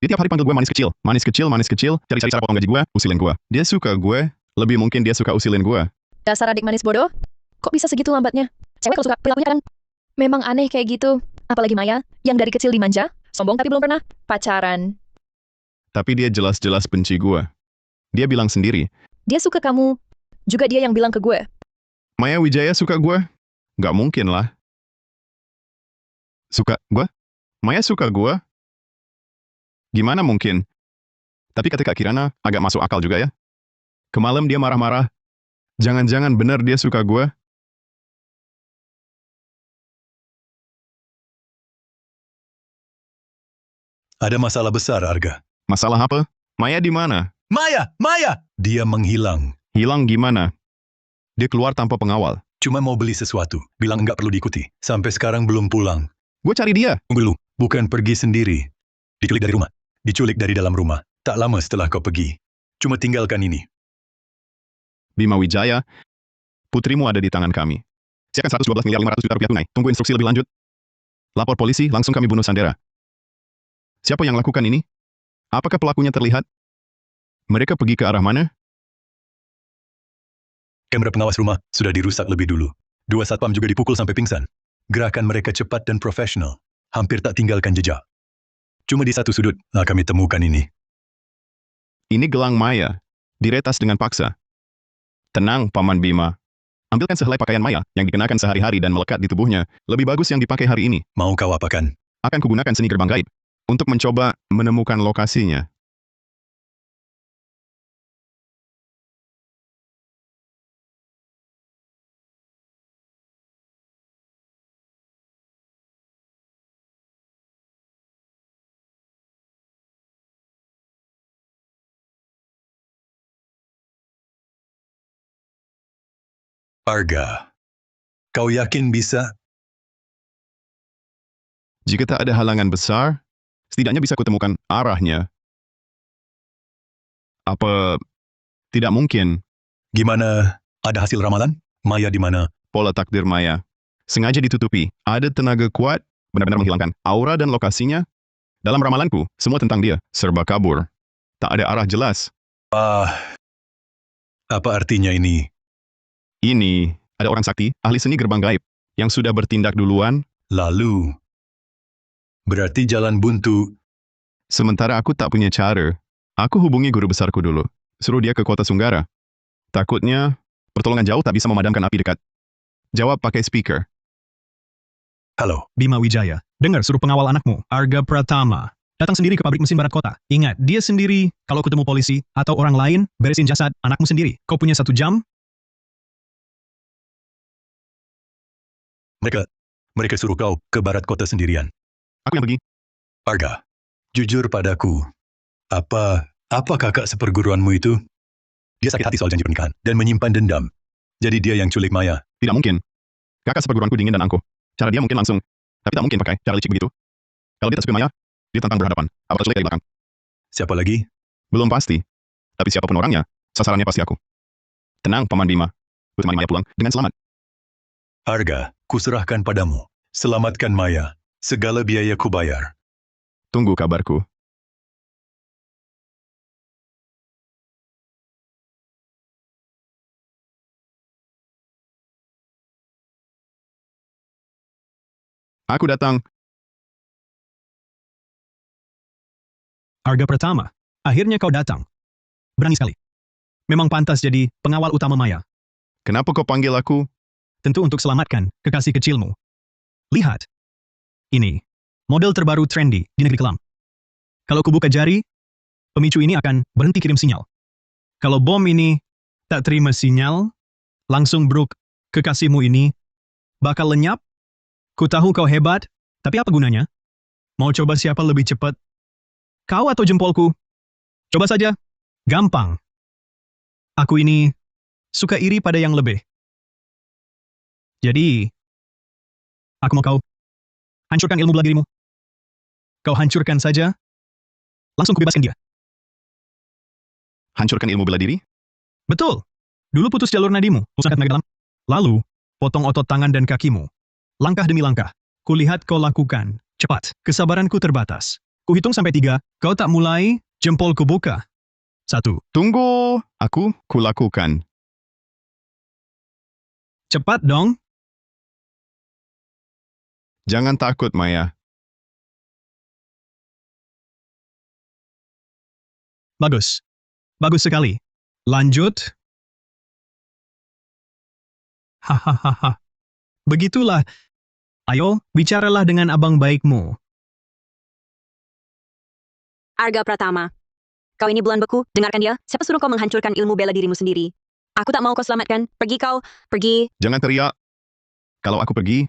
Dia tiap hari panggil gue manis kecil. Manis kecil, manis kecil. Cari-cari cara potong gaji gue, usilin gue. Dia suka gue. Lebih mungkin dia suka usilin gue. Dasar adik manis bodoh. Kok bisa segitu lambatnya? Cewek kalau suka perilakunya kan? Memang aneh kayak gitu. Apalagi Maya, yang dari kecil dimanja, sombong tapi belum pernah pacaran. Tapi dia jelas-jelas benci gue. Dia bilang sendiri, Dia suka kamu. Juga dia yang bilang ke gue. Maya Wijaya suka gue? Nggak mungkin lah. Suka gue? Maya suka gue? Gimana mungkin? Tapi kata Kak Kirana agak masuk akal juga ya. Kemalam dia marah-marah. Jangan-jangan benar dia suka gue? Ada masalah besar, Arga. Masalah apa? Maya di mana? Maya! Maya! Dia menghilang. Hilang gimana? Dia keluar tanpa pengawal. Cuma mau beli sesuatu. Bilang nggak perlu diikuti. Sampai sekarang belum pulang. Gue cari dia. Tunggu dulu. Bukan pergi sendiri. Diculik dari rumah. Diculik dari dalam rumah. Tak lama setelah kau pergi. Cuma tinggalkan ini. Bima Wijaya, putrimu ada di tangan kami. Siapkan 112 miliar 500 juta rupiah tunai. Tunggu instruksi lebih lanjut. Lapor polisi, langsung kami bunuh Sandera. Siapa yang lakukan ini? Apakah pelakunya terlihat? Mereka pergi ke arah mana? Kamera pengawas rumah sudah dirusak lebih dulu. 2 satpam juga dipukul sampai pingsan. Gerakan mereka cepat dan profesional. Hampir tak tinggalkan jejak. Cuma di satu sudut kami temukan ini. Ini gelang Maya. Diretas dengan paksa. Tenang, Paman Bima. Ambilkan sehelai pakaian Maya yang dikenakan sehari-hari dan melekat di tubuhnya. Lebih bagus yang dipakai hari ini. Mau kau apakan? Akan kugunakan seni gerbang gaib untuk mencoba menemukan lokasinya. Arga, kau yakin bisa? Jika tak ada halangan besar, setidaknya bisa kutemukan arahnya. Apa tidak mungkin? Gimana? Ada hasil ramalan? Maya di mana? Pola takdir Maya. Sengaja ditutupi. Ada tenaga kuat, benar-benar menghilangkan aura dan lokasinya. Dalam ramalanku, semua tentang dia. Serba kabur. Tak ada arah jelas. Apa artinya ini? Ini, ada orang sakti, ahli seni gerbang gaib, yang sudah bertindak duluan. Lalu, berarti jalan buntu. Sementara aku tak punya cara. Aku hubungi guru besarku dulu. Suruh dia ke kota Sunggara. Takutnya, pertolongan jauh tak bisa memadamkan api dekat. Jawab pakai speaker. Halo. Bima Wijaya, dengar suruh pengawal anakmu, Arga Pratama. Datang sendiri ke pabrik mesin barat kota. Ingat, dia sendiri, kalau ketemu polisi, atau orang lain, beresin jasad anakmu sendiri. Kau punya 1 jam? Mereka suruh kau ke barat kota sendirian. Aku yang pergi. Arga, jujur padaku. Apa kakak seperguruanmu itu? Dia sakit hati soal janji pernikahan dan menyimpan dendam. Jadi dia yang culik Maya. Tidak mungkin. Kakak seperguruanku dingin dan angkuh. Cara dia mungkin langsung, tapi tak mungkin pakai cara licik begitu. Kalau dia tak suka Maya, dia tantang berhadapan. Apa culik dari belakang? Siapa lagi? Belum pasti. Tapi siapapun orangnya, sasarannya pasti aku. Tenang, Paman Bima. Ku temani Maya pulang dengan selamat. Arga, kuserahkan padamu. Selamatkan Maya. Segala biaya kubayar. Tunggu kabarku. Aku datang. Arga Pratama, akhirnya kau datang. Berani sekali. Memang pantas jadi pengawal utama Maya. Kenapa kau panggil aku? Tentu untuk selamatkan kekasih kecilmu. Lihat. Ini, model terbaru trendy di negeri kelam. Kalau kubuka jari, pemicu ini akan berhenti kirim sinyal. Kalau bom ini tak terima sinyal, langsung bruk, kekasihmu ini bakal lenyap. Ku tahu kau hebat, tapi apa gunanya? Mau coba siapa lebih cepat? Kau atau jempolku? Coba saja. Gampang. Aku ini suka iri pada yang lebih. Jadi, aku mau kau hancurkan ilmu bela dirimu. Kau hancurkan saja, langsung kubebaskan dia. Hancurkan ilmu bela diri? Betul. Dulu putus jalur nadimu, musnahkan tenaga dalam. Lalu, potong otot tangan dan kakimu. Langkah demi langkah. Kulihat kau lakukan. Cepat. Kesabaranku terbatas. Kuhitung sampai 3, kau tak mulai, jempolku buka. 1. Tunggu. Aku kulakukan. Cepat dong. Jangan takut, Maya. Bagus. Bagus sekali. Lanjut. Hahaha. Begitulah. Ayo, bicaralah dengan abang baikmu. Arga Pratama. Kau ini bulan beku, dengarkan dia. Siapa suruh kau menghancurkan ilmu bela dirimu sendiri? Aku tak mau kau selamatkan. Pergi kau, pergi. Jangan teriak. Kalau aku pergi,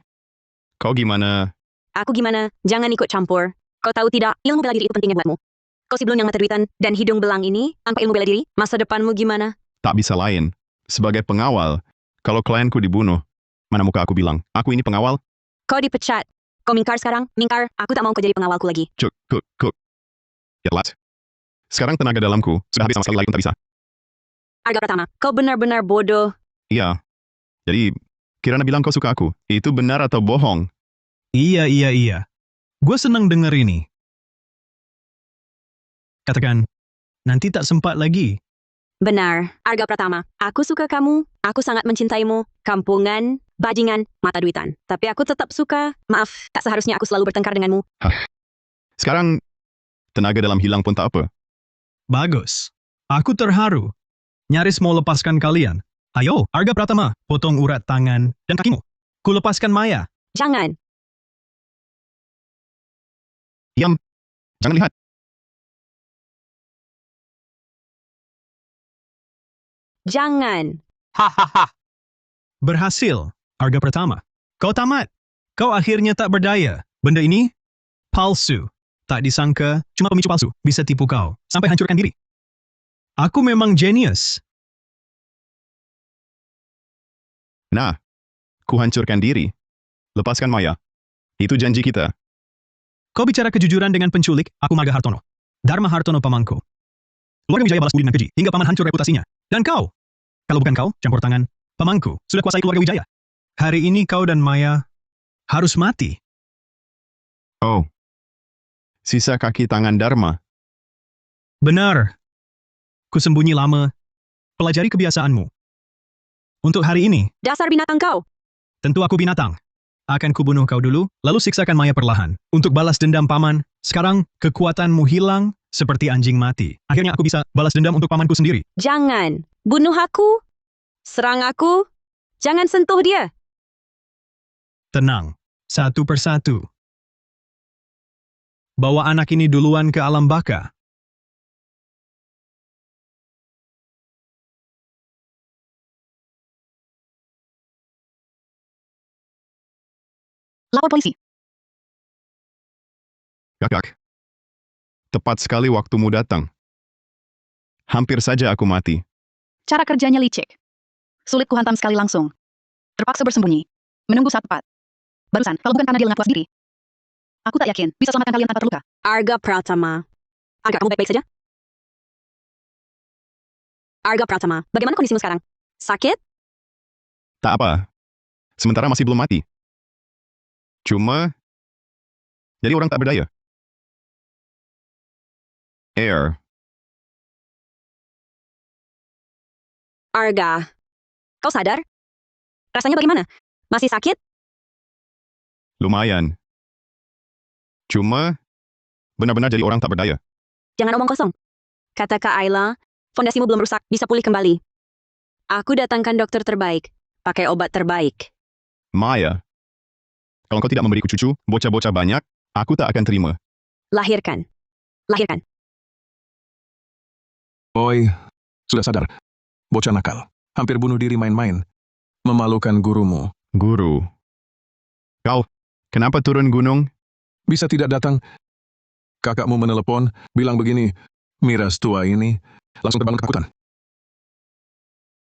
kau gimana? Aku gimana? Jangan ikut campur. Kau tahu tidak, ilmu bela diri itu pentingnya buatmu. Kau si belum yang mata duitan dan hidung belang ini, tanpa ilmu bela diri, masa depanmu gimana? Tak bisa lain. Sebagai pengawal, kalau klienku dibunuh, mana muka aku bilang, aku ini pengawal? Kau dipecat. Kau mingkar sekarang, mingkar. Aku tak mau kau jadi pengawalku lagi. Cuk. Ya lat. Sekarang tenaga dalamku sudah habis sama sekali lagi pun tak bisa. Arga Pratama, kau benar-benar bodoh. Iya. Jadi, Kirana bilang kau suka aku. Itu benar atau bohong? Iya. Gue senang denger ini. Katakan, nanti tak sempat lagi. Benar, Arga Pratama. Aku suka kamu. Aku sangat mencintaimu. Kampungan, bajingan, mata duitan. Tapi aku tetap suka. Maaf, tak seharusnya aku selalu bertengkar denganmu. Sekarang, tenaga dalam hilang pun tak apa. Bagus. Aku terharu. Nyaris mau lepaskan kalian. Ayo, Arga Pratama, potong urat tangan dan kakimu. Ku lepaskan Maya. Jangan. Diam. Jangan lihat. Jangan. Hahaha. Berhasil, Arga Pratama. Kau tamat. Kau akhirnya tak berdaya. Benda ini palsu. Tak disangka, cuma pemicu palsu bisa tipu kau sampai hancurkan diri. Aku memang genius. Nah, ku hancurkan diri. Lepaskan Maya. Itu janji kita. Kau bicara kejujuran dengan penculik, aku Marga Hartono. Dharma Hartono pamangku. Keluarga Wijaya balas budi dengan keji, hingga paman hancur reputasinya. Dan kau? Kalau bukan kau, campur tangan, pamangku sudah kuasai keluarga Wijaya. Hari ini kau dan Maya harus mati. Oh. Sisa kaki tangan Dharma. Benar. Kusembunyi lama. Pelajari kebiasaanmu. Untuk hari ini, Dasar binatang kau. tentu aku binatang. Akan kubunuh kau dulu, lalu siksakan Maya perlahan. Untuk balas dendam paman, sekarang kekuatanmu hilang seperti anjing mati. Akhirnya aku bisa balas dendam untuk pamanku sendiri. Jangan. Bunuh aku. Serang aku. Jangan sentuh dia. Tenang, satu persatu. Bawa anak ini duluan ke alam baka. Lapor polisi. Kakak. Tepat sekali waktumu datang. Hampir saja aku mati. Cara kerjanya licik. Sulit kuhantam sekali langsung. Terpaksa bersembunyi. Menunggu saat tepat. Barusan, kalau bukan karena dia lengah puas diri. Aku tak yakin bisa selamatkan kalian tanpa terluka. Arga Pratama. Arga, kamu baik-baik saja? Arga Pratama, bagaimana kondisimu sekarang? Sakit? Tak apa. Sementara masih belum mati. Cuma, jadi orang tak berdaya. Air. Arga, kau sadar? Rasanya bagaimana? Masih sakit? Lumayan. Cuma, benar-benar jadi orang tak berdaya. Jangan omong kosong. Kata Kak Ayla, fondasimu belum rusak, bisa pulih kembali. Aku datangkan dokter terbaik, pakai obat terbaik. Maya. Kalau kau tidak memberiku cucu, bocah-bocah banyak, aku tak akan terima. Lahirkan. Lahirkan. Oi, sudah sadar. Bocah nakal. Hampir bunuh diri main-main. Memalukan gurumu. Guru. Kau, kenapa turun gunung? Bisa tidak datang? Kakakmu menelepon, bilang begini, Miras tua ini, langsung terbangun ketakutan.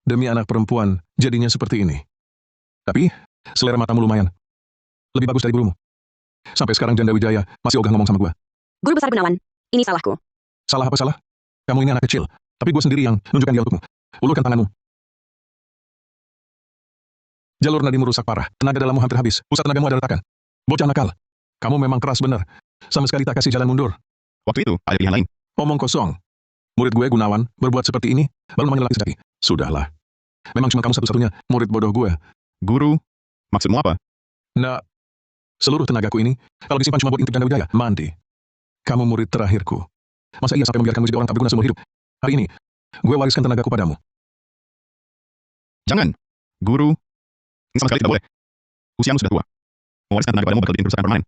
Demi anak perempuan, jadinya seperti ini. Tapi, selera matamu lumayan. Lebih bagus dari gurumu. Sampai sekarang Janda Wijaya masih ogah ngomong sama gua. Guru besar Gunawan, ini salahku. Salah apa salah? Kamu ini anak kecil, tapi gue sendiri yang nunjukkan dia untukmu. Ulurkan tanganmu. Jalur nadimu rusak parah, tenaga dalammu hampir habis, pusat tenagamu ada retakan. Bocah nakal, kamu memang keras benar. Sama sekali tak kasih jalan mundur. Waktu itu, ada pilihan lain. Omong kosong. Murid gue Gunawan, berbuat seperti ini, baru namanya lelaki sejati. Sudahlah. Memang cuma kamu satu-satunya murid bodoh gue. Guru, maksudmu apa? Nah, seluruh tenagaku ini, kalau disimpan cuma buat intip Janda Wijaya, mandi. Kamu murid terakhirku. Masa ia sampai membiarkanmu jadi orang tak berguna seumur hidup? Hari ini, gue wariskan tenagaku padamu. Jangan. Guru. Ini sama sekali tidak boleh. Usiamu sudah tua. Mewariskan tenaga padamu bakal bikin kerusakan permanen.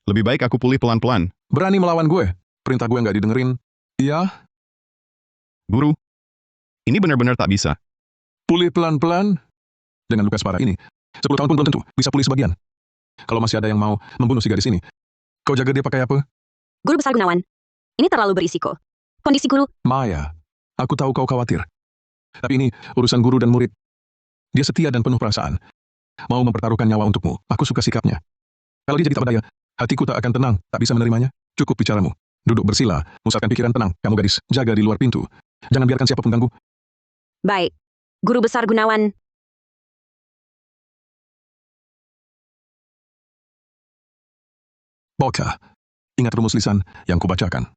Lebih baik aku pulih pelan-pelan. Berani melawan gue? Perintah gue nggak didengerin. Iya? Guru. Ini benar-benar tak bisa. Pulih pelan-pelan? Dengan luka separah ini, 10 tahun pun belum tentu bisa pulih sebagian. Kalau masih ada yang mau membunuh si gadis ini, kau jaga dia pakai apa? Guru besar Gunawan, ini terlalu berisiko. Kondisi guru... Maya, aku tahu kau khawatir. Tapi ini urusan guru dan murid. Dia setia dan penuh perasaan. Mau mempertaruhkan nyawa untukmu. Aku suka sikapnya. Kalau dia jadi tak berdaya, hatiku tak akan tenang, tak bisa menerimanya. Cukup bicaramu. Duduk bersila, musahkan pikiran tenang. Kamu gadis, jaga di luar pintu. Jangan biarkan siapapun ganggu. Baik. Guru besar Gunawan. Boka, ingat rumus lisan yang kubacakan.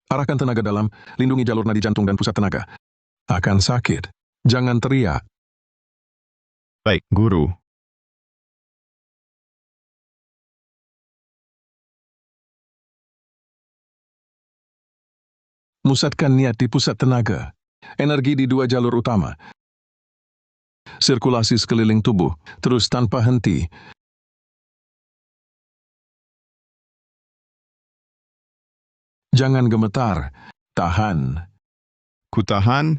Arahkan tenaga dalam, lindungi jalur nadi jantung dan pusat tenaga. Akan sakit. Jangan teriak. Baik, Guru. Musatkan niat di pusat tenaga. Energi di 2 jalur utama. Sirkulasi sekeliling tubuh, terus tanpa henti. Jangan gemetar. Tahan. Kutahan.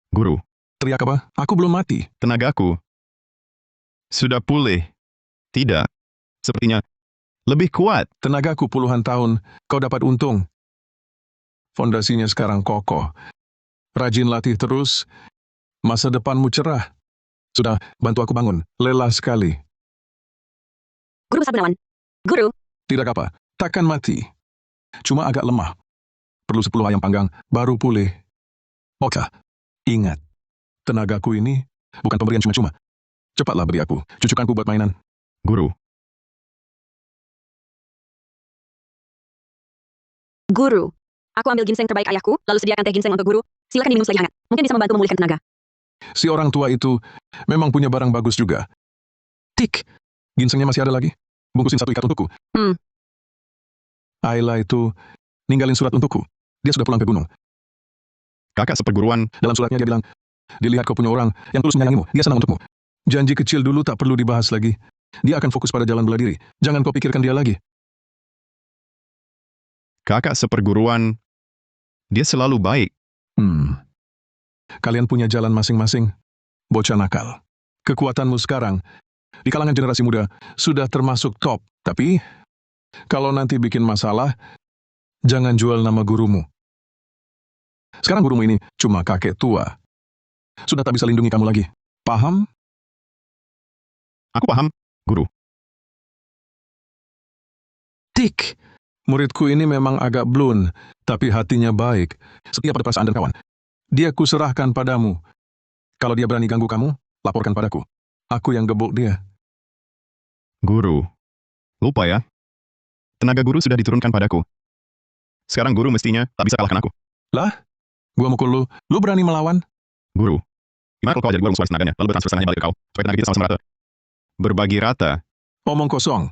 Guru. Teriak apa? Aku belum mati. Tenagaku. Sudah pulih. Tidak. Sepertinya lebih kuat. Tenagaku puluhan tahun, kau dapat untung. Fondasinya sekarang kokoh. Rajin latih terus, masa depanmu cerah. Sudah, bantu aku bangun. Lelah sekali. Guru besar Gunawan. Guru. Tidak apa, takkan mati. Cuma agak lemah. Perlu 10 ayam panggang, baru pulih. Oka, ingat. Tenagaku ini bukan pemberian cuma-cuma. Cepatlah beri aku, cucukanku buat mainan. Guru. Guru. Aku ambil ginseng terbaik ayahku, lalu sediakan teh ginseng untuk guru. Silakan diminum selagi hangat. Mungkin bisa membantu memulihkan tenaga. Si orang tua itu memang punya barang bagus juga. Tik, ginsengnya masih ada lagi. Bungkusin 1 ikat untukku. Ayla itu ninggalin surat untukku. Dia sudah pulang ke gunung. Kakak seperguruan. Dalam suratnya dia bilang, dilihat kau punya orang yang tulus menyayangimu. Dia senang untukmu. Janji kecil dulu tak perlu dibahas lagi. Dia akan fokus pada jalan bela diri. Jangan kau pikirkan dia lagi. Kakak seperguruan. Dia selalu baik. Kalian punya jalan masing-masing. Bocah nakal. Kekuatanmu sekarang, di kalangan generasi muda, sudah termasuk top. Tapi, kalau nanti bikin masalah, jangan jual nama gurumu. Sekarang gurumu ini cuma kakek tua. Sudah tak bisa lindungi kamu lagi. Paham? Aku paham, Guru. Tik, muridku ini memang agak blun, tapi hatinya baik. Setia pada perasaan dan kawan. Dia kuserahkan padamu. Kalau dia berani ganggu kamu, laporkan padaku. Aku yang gebuk dia. Guru. Lupa ya. Tenaga guru sudah diturunkan padaku. Sekarang guru mestinya tak bisa kalahkan aku. Lah? Gua mukul lu. Lu berani melawan? Guru. Gimana kalau kau jadi guru musuh tenaganya, lalu bertransfer setengahnya balik ke kau, supaya tenaga kita sama-sama rata? Berbagi rata. Omong kosong.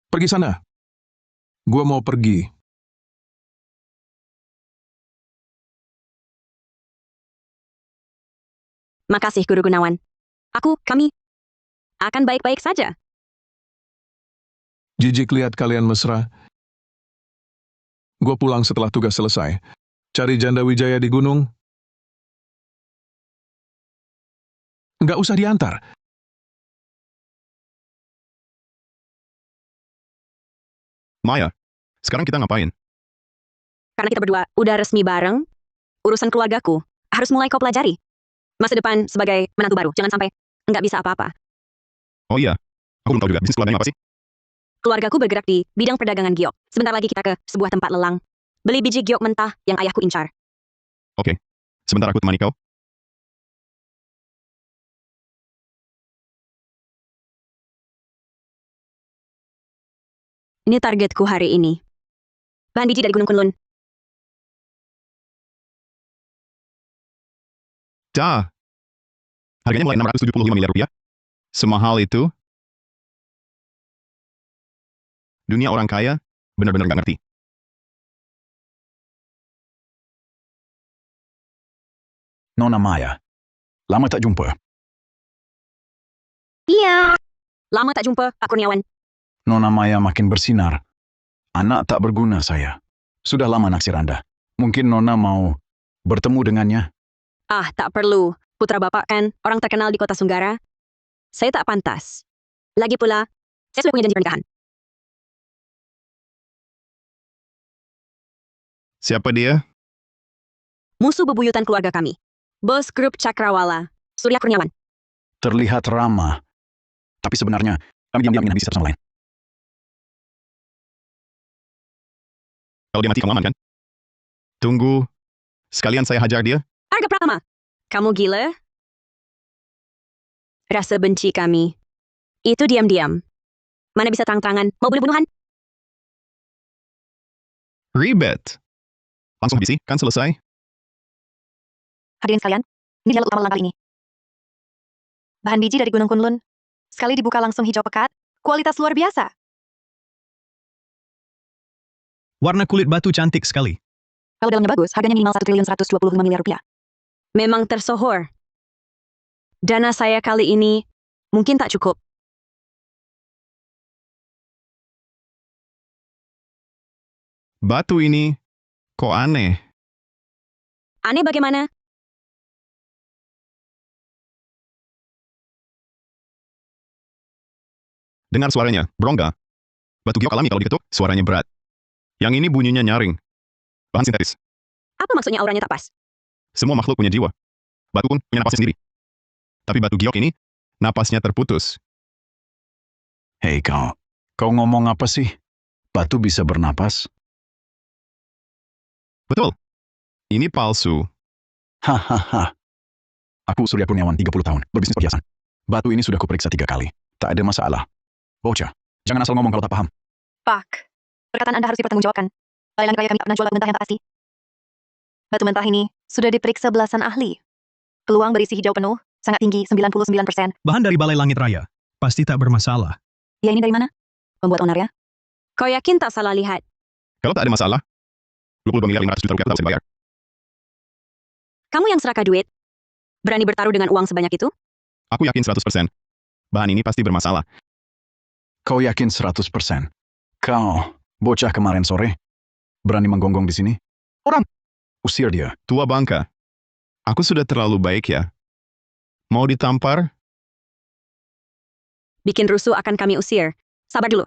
Pergi sana. Gua mau pergi. Makasih, Guru Gunawan. Kami akan baik-baik saja. Jijik lihat kalian mesra. Gua pulang setelah tugas selesai. Cari janda Wijaya di gunung. Nggak usah diantar. Maya, sekarang kita ngapain? Karena kita berdua udah resmi bareng, urusan keluargaku harus mulai kau pelajari. Masa depan sebagai menantu baru, jangan sampai nggak bisa apa-apa. Oh iya, aku belum tahu juga bisnis keluarganya apa sih? Keluargaku bergerak di bidang perdagangan giok. Sebentar lagi kita ke sebuah tempat lelang. Beli biji giok mentah yang ayahku incar. Oke, sebentar aku temani kau. Ini targetku hari ini. Bahan biji dari Gunung Kunlun. Dah, Harganya mulai 675 miliar rupiah. Semahal itu? Dunia orang kaya benar-benar nggak ngerti. Nona Maya, lama tak jumpa. Iya. Lama tak jumpa, Pak Kurniawan. Nona Maya makin bersinar. Anak tak berguna saya. Sudah lama naksir Anda. Mungkin Nona mau bertemu dengannya. Ah, tak perlu. Putra Bapak kan orang terkenal di kota Sunggara. Saya tak pantas. Lagi pula, saya sudah punya janji pernikahan. Siapa dia? Musuh bebuyutan keluarga kami. Bos grup Cakrawala, Surya Kurniawan. Terlihat ramah. Tapi sebenarnya, kami diam-diam ingin habisi satu sama lain. Kalau dia mati kamu aman kan? Tunggu. Sekalian saya hajar dia. Arga Pratama, kamu gila? Rasa benci kami. Itu diam-diam. Mana bisa terang-terangan, mau bunuh-bunuhan? Ribet. Langsung habisi, kan selesai? Hadirin sekalian, ini dialog utama kali ini. Bahan biji dari Gunung Kunlun. Sekali dibuka langsung hijau pekat, kualitas luar biasa. Warna kulit batu cantik sekali. Kalau dalamnya bagus, harganya minimal 1.125 miliar rupiah. Memang tersohor. Dana saya kali ini mungkin tak cukup. Batu ini kok aneh. Aneh bagaimana? Dengar suaranya, berongga. Batu giok alami kalau diketuk, suaranya berat. Yang ini bunyinya nyaring. Bahan sintetis. Apa maksudnya auranya tak pas? Semua makhluk punya jiwa. Batu pun punya napasnya sendiri. Tapi batu giok ini, napasnya terputus. Hei kau, kau ngomong apa sih? Batu bisa bernapas? Betul. Ini palsu. Hahaha. Aku Surya Kurniawan, 30 tahun, berbisnis perhiasan. Batu ini sudah kuperiksa 3 kali. Tak ada masalah. Bocah, jangan asal ngomong kalau tak paham. Pak, perkataan Anda harus dipertanggungjawabkan. Lelang raya kami tak pernah jual batu mentah yang tak asli. Batu mentah ini sudah diperiksa belasan ahli. Peluang berisi hijau penuh, sangat tinggi, 99%. Bahan dari Balai Langit Raya. Pasti tak bermasalah. Ya ini dari mana? Pembuat owner ya? Kau yakin tak salah lihat? Kalau tak ada masalah, 22 miliar 500 juta rupiah tak bisa dibayar. Kamu yang serakah duit? Berani bertaruh dengan uang sebanyak itu? Aku yakin 100%. Bahan ini pasti bermasalah. Kau yakin 100%? Kau, bocah kemarin sore, berani menggonggong di sini? Orang, usir dia. Tua bangka. Aku sudah terlalu baik ya. Mau ditampar? Bikin rusuh akan kami usir. Sabar dulu.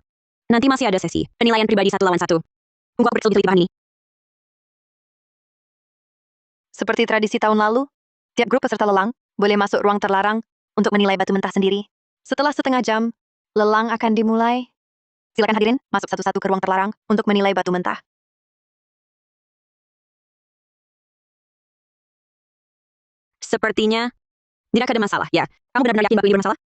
Nanti masih ada sesi penilaian pribadi 1 lawan 1. Tunggu aku periksa lebih teliti bahan ini. Seperti tradisi tahun lalu, tiap grup peserta lelang boleh masuk ruang terlarang untuk menilai batu mentah sendiri. Setelah setengah jam, lelang akan dimulai. Silakan hadirin masuk satu-satu ke ruang terlarang untuk menilai batu mentah. Sepertinya tidak ada masalah, ya? Kamu benar-benar yakin batu ini bermasalah?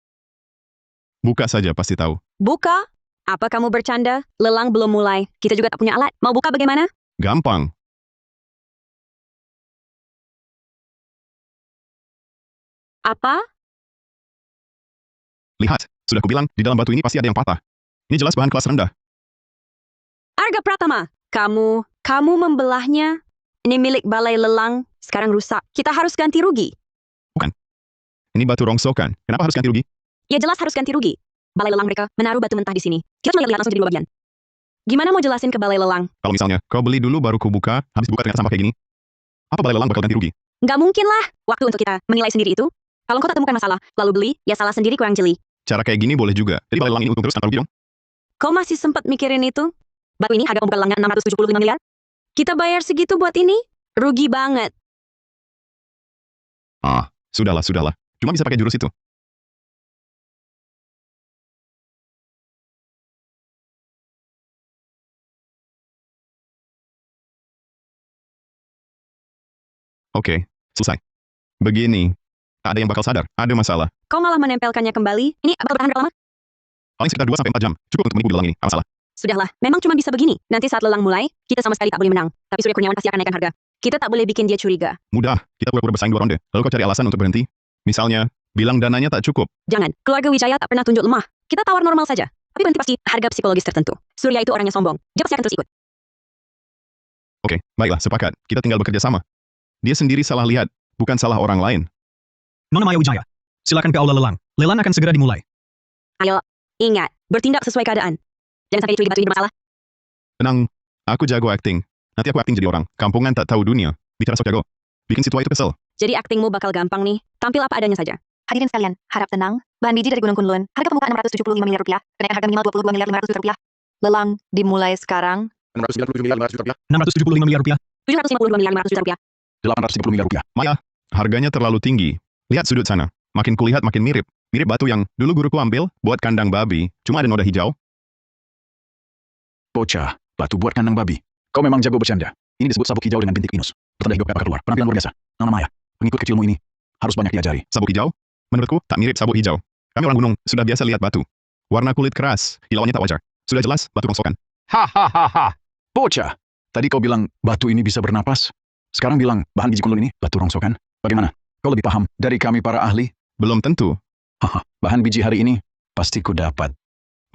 Buka saja pasti tahu. Buka? Apa kamu bercanda? Lelang belum mulai. Kita juga tak punya alat. Mau buka bagaimana? Gampang. Apa? Lihat, sudah kubilang, di dalam batu ini pasti ada yang patah. Ini jelas bahan kelas rendah. Arga Pratama, kamu membelahnya. Ini milik Balai Lelang, sekarang rusak. Kita harus ganti rugi. Bukan. Ini batu rongsokan. Kenapa harus ganti rugi? Ya jelas harus ganti rugi. Balai Lelang mereka menaruh batu mentah di sini. Kita cuma lihat langsung jadi 2 bagian. Gimana mau jelasin ke Balai Lelang? Kalau misalnya, kau beli dulu baru ku buka, habis buka ternyata sampah kayak gini. Apa Balai Lelang bakal ganti rugi? Nggak mungkin lah. Waktu untuk kita menilai sendiri itu. Kalau kau tak temukan masalah, lalu beli, ya salah sendiri kurang jeli. Cara kayak gini boleh juga. Jadi Balai Lelang ini untung terus tanpa rugi dong. Kau masih sempat mikirin itu? Batu ini harga pembuka lelangnya 675 miliar. Kita bayar segitu buat ini? Rugi banget. Ah, sudahlah. Cuma bisa pakai jurus itu. Oke, selesai. Begini. Tak ada yang bakal sadar, ada masalah. Kau malah menempelkannya kembali. Ini bakal bertahan berapa lama? Paling sekitar 2-4 jam. Cukup untuk menipu di lelang ini. Apa masalah? Sudahlah, memang cuma bisa begini. Nanti saat lelang mulai, kita sama sekali tak boleh menang. Tapi Surya Kurniawan pasti akan naikkan harga. Kita tak boleh bikin dia curiga. Mudah, kita pura-pura bersaing 2 ronde. Lalu kau cari alasan untuk berhenti. Misalnya, Bilang dananya tak cukup. Jangan, keluarga Wijaya tak pernah tunjuk lemah. Kita tawar normal saja. Tapi berhenti pasti harga psikologis tertentu. Surya itu orangnya sombong. Dia pasti akan terus ikut. Oke, baiklah, sepakat. Kita tinggal bekerja sama. Dia sendiri salah lihat, bukan salah orang lain. Nona Maya Wijaya, silakan ke aula lelang. Lelang akan segera dimulai. Ayo, ingat, bertindak sesuai keadaan. Jangan sampai dicuri batu ini bermasalah. Tenang, aku jago acting. Nanti aku acting jadi orang. Kampungan tak tahu dunia. Bicara sok jago. Bikin si tua itu kesel. Jadi aktingmu bakal gampang nih. Tampil apa adanya saja. Hadirin sekalian, harap tenang. Bahan biji dari Gunung Kunlun. Harga pembukaan 675 miliar rupiah. Kenaikan harga minimal 22 miliar 500 juta rupiah. Lelang dimulai sekarang. 697 miliar 500 juta rupiah. 675 miliar rupiah. 752 miliar 500 juta rupiah. 830 miliar rupiah. Maya, harganya terlalu tinggi. Lihat sudut sana. Makin kulihat makin mirip. Mirip batu yang dulu guruku ambil buat kandang babi. Cuma ada noda hijau. Bocah, batu buat kandang babi. Kau memang jago bercanda. Ini disebut sabuk hijau dengan bintik pinus. Pertanda hidup pepper keluar. Penampilan luar biasa. Nona Maya, pengikut kecilmu ini harus banyak diajari. Sabuk hijau? Menurutku, tak mirip sabuk hijau. Kami orang gunung, sudah biasa lihat batu. Warna kulit keras, kilauannya tak wajar. Sudah jelas, batu rongsokan. Hahaha. Bocah, tadi kau bilang batu ini bisa bernapas. Sekarang bilang bahan biji kunlun ini batu rongsokan. Bagaimana? Kau lebih paham dari kami para ahli? Belum tentu. Haha, bahan biji hari ini pasti ku dapat.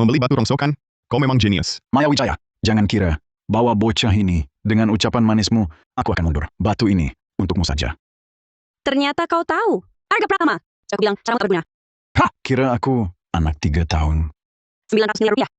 Membeli batu rongsokan? Kau memang jenius. Maya Wijaya, jangan kira bahwa bocah ini dengan ucapan manismu, aku akan mundur. Batu ini untukmu saja. Ternyata kau tahu. Harga Pratama. Aku bilang, cara tak berguna. Hah, kira aku anak 3 tahun. 900 miliar rupiah.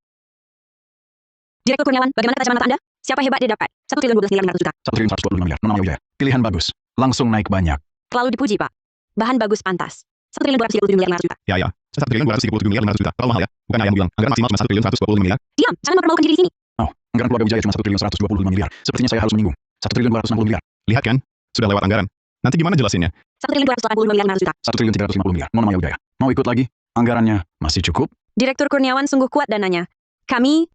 Direktur Kurniawan, bagaimana ketajaman mata Anda? Siapa hebat dia dapat? 1 triliun 12 miliar 500 juta. 1 triliun 125 miliar. Nona Maya Wijaya, pilihan bagus. Langsung naik banyak. Terlalu dipuji, Pak. Bahan bagus pantas. 1 triliun 237 miliar 500 juta. Ya. 1 triliun 237 miliar 500 juta. Terlalu mahal ya? Bukan ayah yang bilang. Anggaran maksimal cuma 1 triliun 125 miliar. Diam, jangan mempermalukan diri di sini. Oh, anggaran keluarga Wijaya cuma 1 triliun 125 miliar. Sepertinya saya harus menyinggung. 1 triliun 260 miliar. Lihat kan? Sudah lewat anggaran. Nanti gimana jelasinnya? 1 triliun 285 miliar 500 juta. 1 triliun 350 miliar. Nona Maya Wijaya, mau ikut lagi? Anggarannya masih cukup? Direktur Kurniawan sungguh kuat dananya. Kami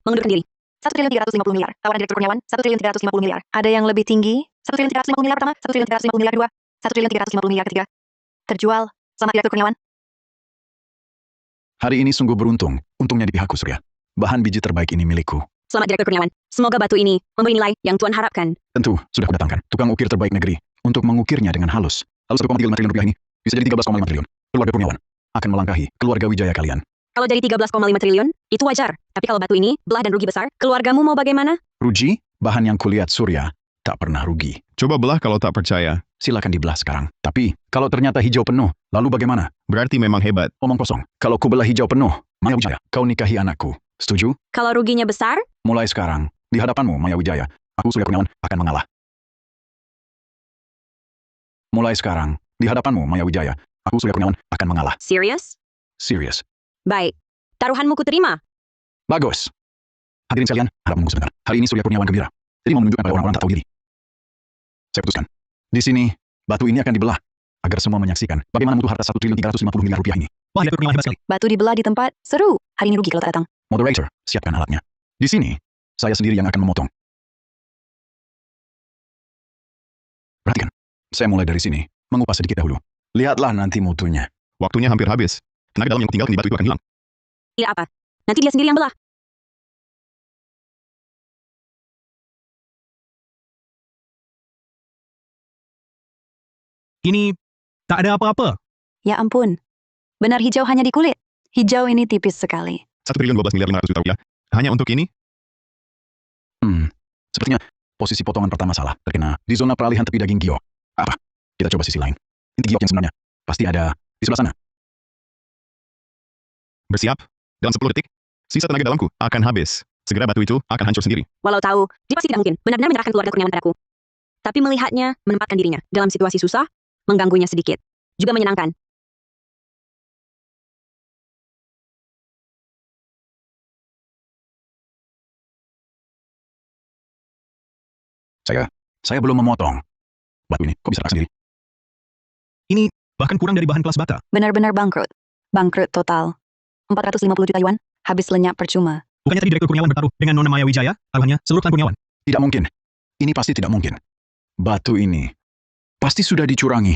mengundurkan diri. 1 triliun 350 miliar. Tawaran Direktur Kurniawan, 1 triliun 350 miliar. Ada yang lebih tinggi? 1 triliun 350 miliar pertama, 1 triliun 350 miliar kedua, 1 triliun 350 miliar ketiga. Terjual. Selamat Direktur Kurniawan. Hari ini sungguh beruntung. Untungnya di pihakku, Surya. Bahan biji terbaik ini milikku. Selamat Direktur Kurniawan. Semoga batu ini memberi nilai yang Tuan harapkan. Tentu, sudah kudatangkan tukang ukir terbaik negeri untuk mengukirnya dengan halus. Lalu 1,35 triliun rupiah ini bisa jadi 13,5 triliun. Keluarga Kurniawan akan melangkahi keluarga Wijaya kalian. Kalau jadi 13,5 triliun, itu wajar. Tapi kalau batu ini belah dan rugi besar, keluargamu mau bagaimana? Rugi, bahan yang kulihat Surya tak pernah rugi. Coba belah kalau tak percaya. Silakan dibelah sekarang. Tapi, kalau ternyata hijau penuh, lalu bagaimana? Berarti memang hebat. Omong kosong. Kalau ku belah hijau penuh, Maya Wijaya, kau nikahi anakku. Setuju? Kalau ruginya besar, Mulai sekarang, di hadapanmu, Maya Wijaya, aku Surya Kurniawan akan mengalah. Mulai sekarang, di hadapanmu, Maya Wijaya, aku Surya Kurniawan akan mengalah. serius? Serius. Baik. Taruhanmu kuterima. Bagus. Hadirin sekalian, harap menunggu sebentar. Hari ini Surya Kurniawan gembira. Jadi mau menunjukkan pada orang-orang tak tahu diri. Saya putuskan. Di sini, batu ini akan dibelah. Agar semua menyaksikan bagaimana mutu harta 1 triliun 350 miliar rupiah ini. Wah, Direktur Kurniawan hebat sekali. Batu dibelah di tempat. Seru. Hari ini rugi kalau tak datang. Moderator, siapkan alatnya. Di sini, saya sendiri yang akan memotong. Perhatikan. Saya mulai dari sini, mengupas sedikit dahulu. Lihatlah nanti mutunya. Waktunya hampir habis. Tenaga dalam yang tinggal di batu itu akan hilang. Tidak apa. Nanti dia sendiri yang belah. Ini tak ada apa-apa. Ya ampun. Benar hijau hanya di kulit. Hijau ini tipis sekali. 1 triliun 12 miliar 500 juta rupiah. Hanya untuk ini? Sepertinya posisi potongan pertama salah. Terkena di zona peralihan tepi daging giok. Apa? Kita coba sisi lain. Inti giok yang sebenarnya pasti ada di sebelah sana. Bersiap. Dalam 10 detik, sisa tenaga dalamku akan habis. Segera batu itu akan hancur sendiri. Walau tahu, dia pasti tidak mungkin benar-benar menyerahkan keluarga Kurniawan padaku. Tapi melihatnya, menempatkan dirinya dalam situasi susah, mengganggunya sedikit. Juga menyenangkan. Saya belum memotong. Batu ini, kok bisa retak sendiri? Ini bahkan kurang dari bahan kelas bata. Benar-benar bangkrut. Bangkrut total. 450 juta yuan, habis lenyap percuma. Bukannya tadi Direktur Kurniawan bertaruh dengan Nona Maya Wijaya? Taruhannya seluruh klan Kurniawan. Tidak mungkin. Ini pasti tidak mungkin. Batu ini pasti sudah dicurangi.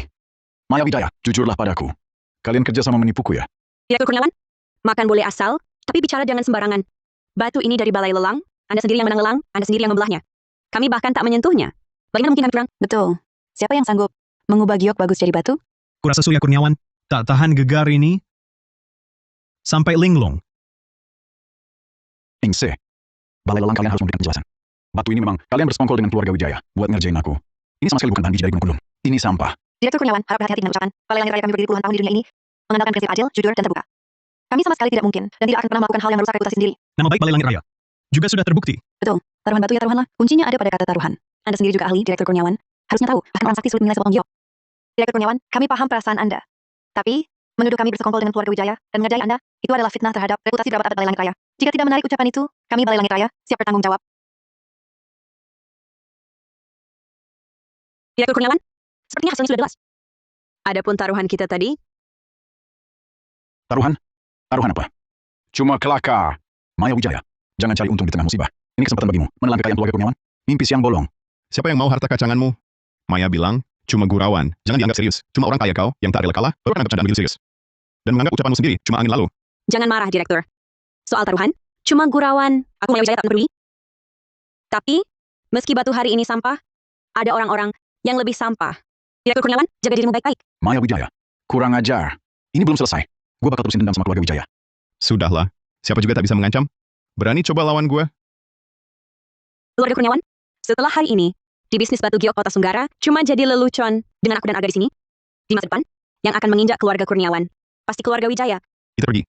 Maya Wijaya, jujurlah padaku. Kalian kerja sama menipuku ya? Direktur Kurniawan, makan boleh asal, tapi bicara jangan sembarangan. Batu ini dari Balai Lelang, Anda sendiri yang menang lelang, Anda sendiri yang membelahnya. Kami bahkan tak menyentuhnya. Bagaimana mungkin kami curang? Betul. Siapa yang sanggup mengubah giok bagus jadi batu? Kurasa Surya Kurniawan tak tahan gegar ini sampai linglung. Ingse. Balai lelang kalian harus memberikan penjelasan. Batu ini memang kalian bersekongkol dengan keluarga Wijaya buat ngerjain aku. Ini sama sekali bukan bahan biji dari Gunung Kulung. Ini sampah. Direktur Kurniawan harap berhati-hati dengan ucapan. Balai Langit Raya kami berdiri puluhan tahun di dunia ini, mengandalkan prinsip adil, jujur, dan terbuka. Kami sama sekali tidak mungkin dan tidak akan pernah melakukan hal yang merusak reputasi sendiri. Nama baik Balai Langit Raya juga sudah terbukti. Betul. Taruhan batu ya taruhanlah. Kuncinya ada pada kata taruhan. Anda sendiri juga ahli, Direktur Kurniawan. Harusnya tahu, bahkan orang sakti sulit menilai sebuah giok. Direktur Kurniawan, kami paham perasaan Anda. Tapi, menuduh kami bersekongkol dengan keluarga Wijaya dan mengerjai Anda, itu adalah fitnah terhadap reputasi beberapa abad Balai Langit Raya. Jika tidak menarik ucapan itu, kami Balai Langit Raya siap bertanggung jawab. Direktur Kurniawan, sepertinya hasilnya sudah jelas. Adapun taruhan kita tadi, Taruhan? Taruhan apa? Cuma kelakar. Maya Wijaya. Jangan cari untung di tengah musibah. Ini kesempatan bagimu menelan kekayaan keluarga Kurniawan. Mimpi siang bolong. Siapa yang mau harta kacanganmu? Maya bilang, cuma gurauan. Jangan dianggap serius. Cuma orang kaya kau yang tak rela kalah, baru akan bercandaan begitu serius. Dan menganggap ucapanmu sendiri cuma angin lalu. jangan marah, Direktur. Soal taruhan, cuma gurauan. Aku Maya Wijaya tak peduli. Tapi, meski batu hari ini sampah, ada orang-orang yang lebih sampah. Direktur Kurniawan, jaga dirimu baik-baik. Maya Wijaya. Kurang ajar. Ini belum selesai. Gue bakal terusin dendam sama keluarga Wijaya. Sudahlah. Siapa juga tak bisa mengancam. Berani coba lawan gue? Keluarga Kurniawan, setelah hari ini, di bisnis batu giok Kota Sunggara, cuma jadi lelucon dengan aku dan Arga di sini. Di masa depan, yang akan menginjak keluarga Kurniawan, pasti keluarga Wijaya. Kita pergi.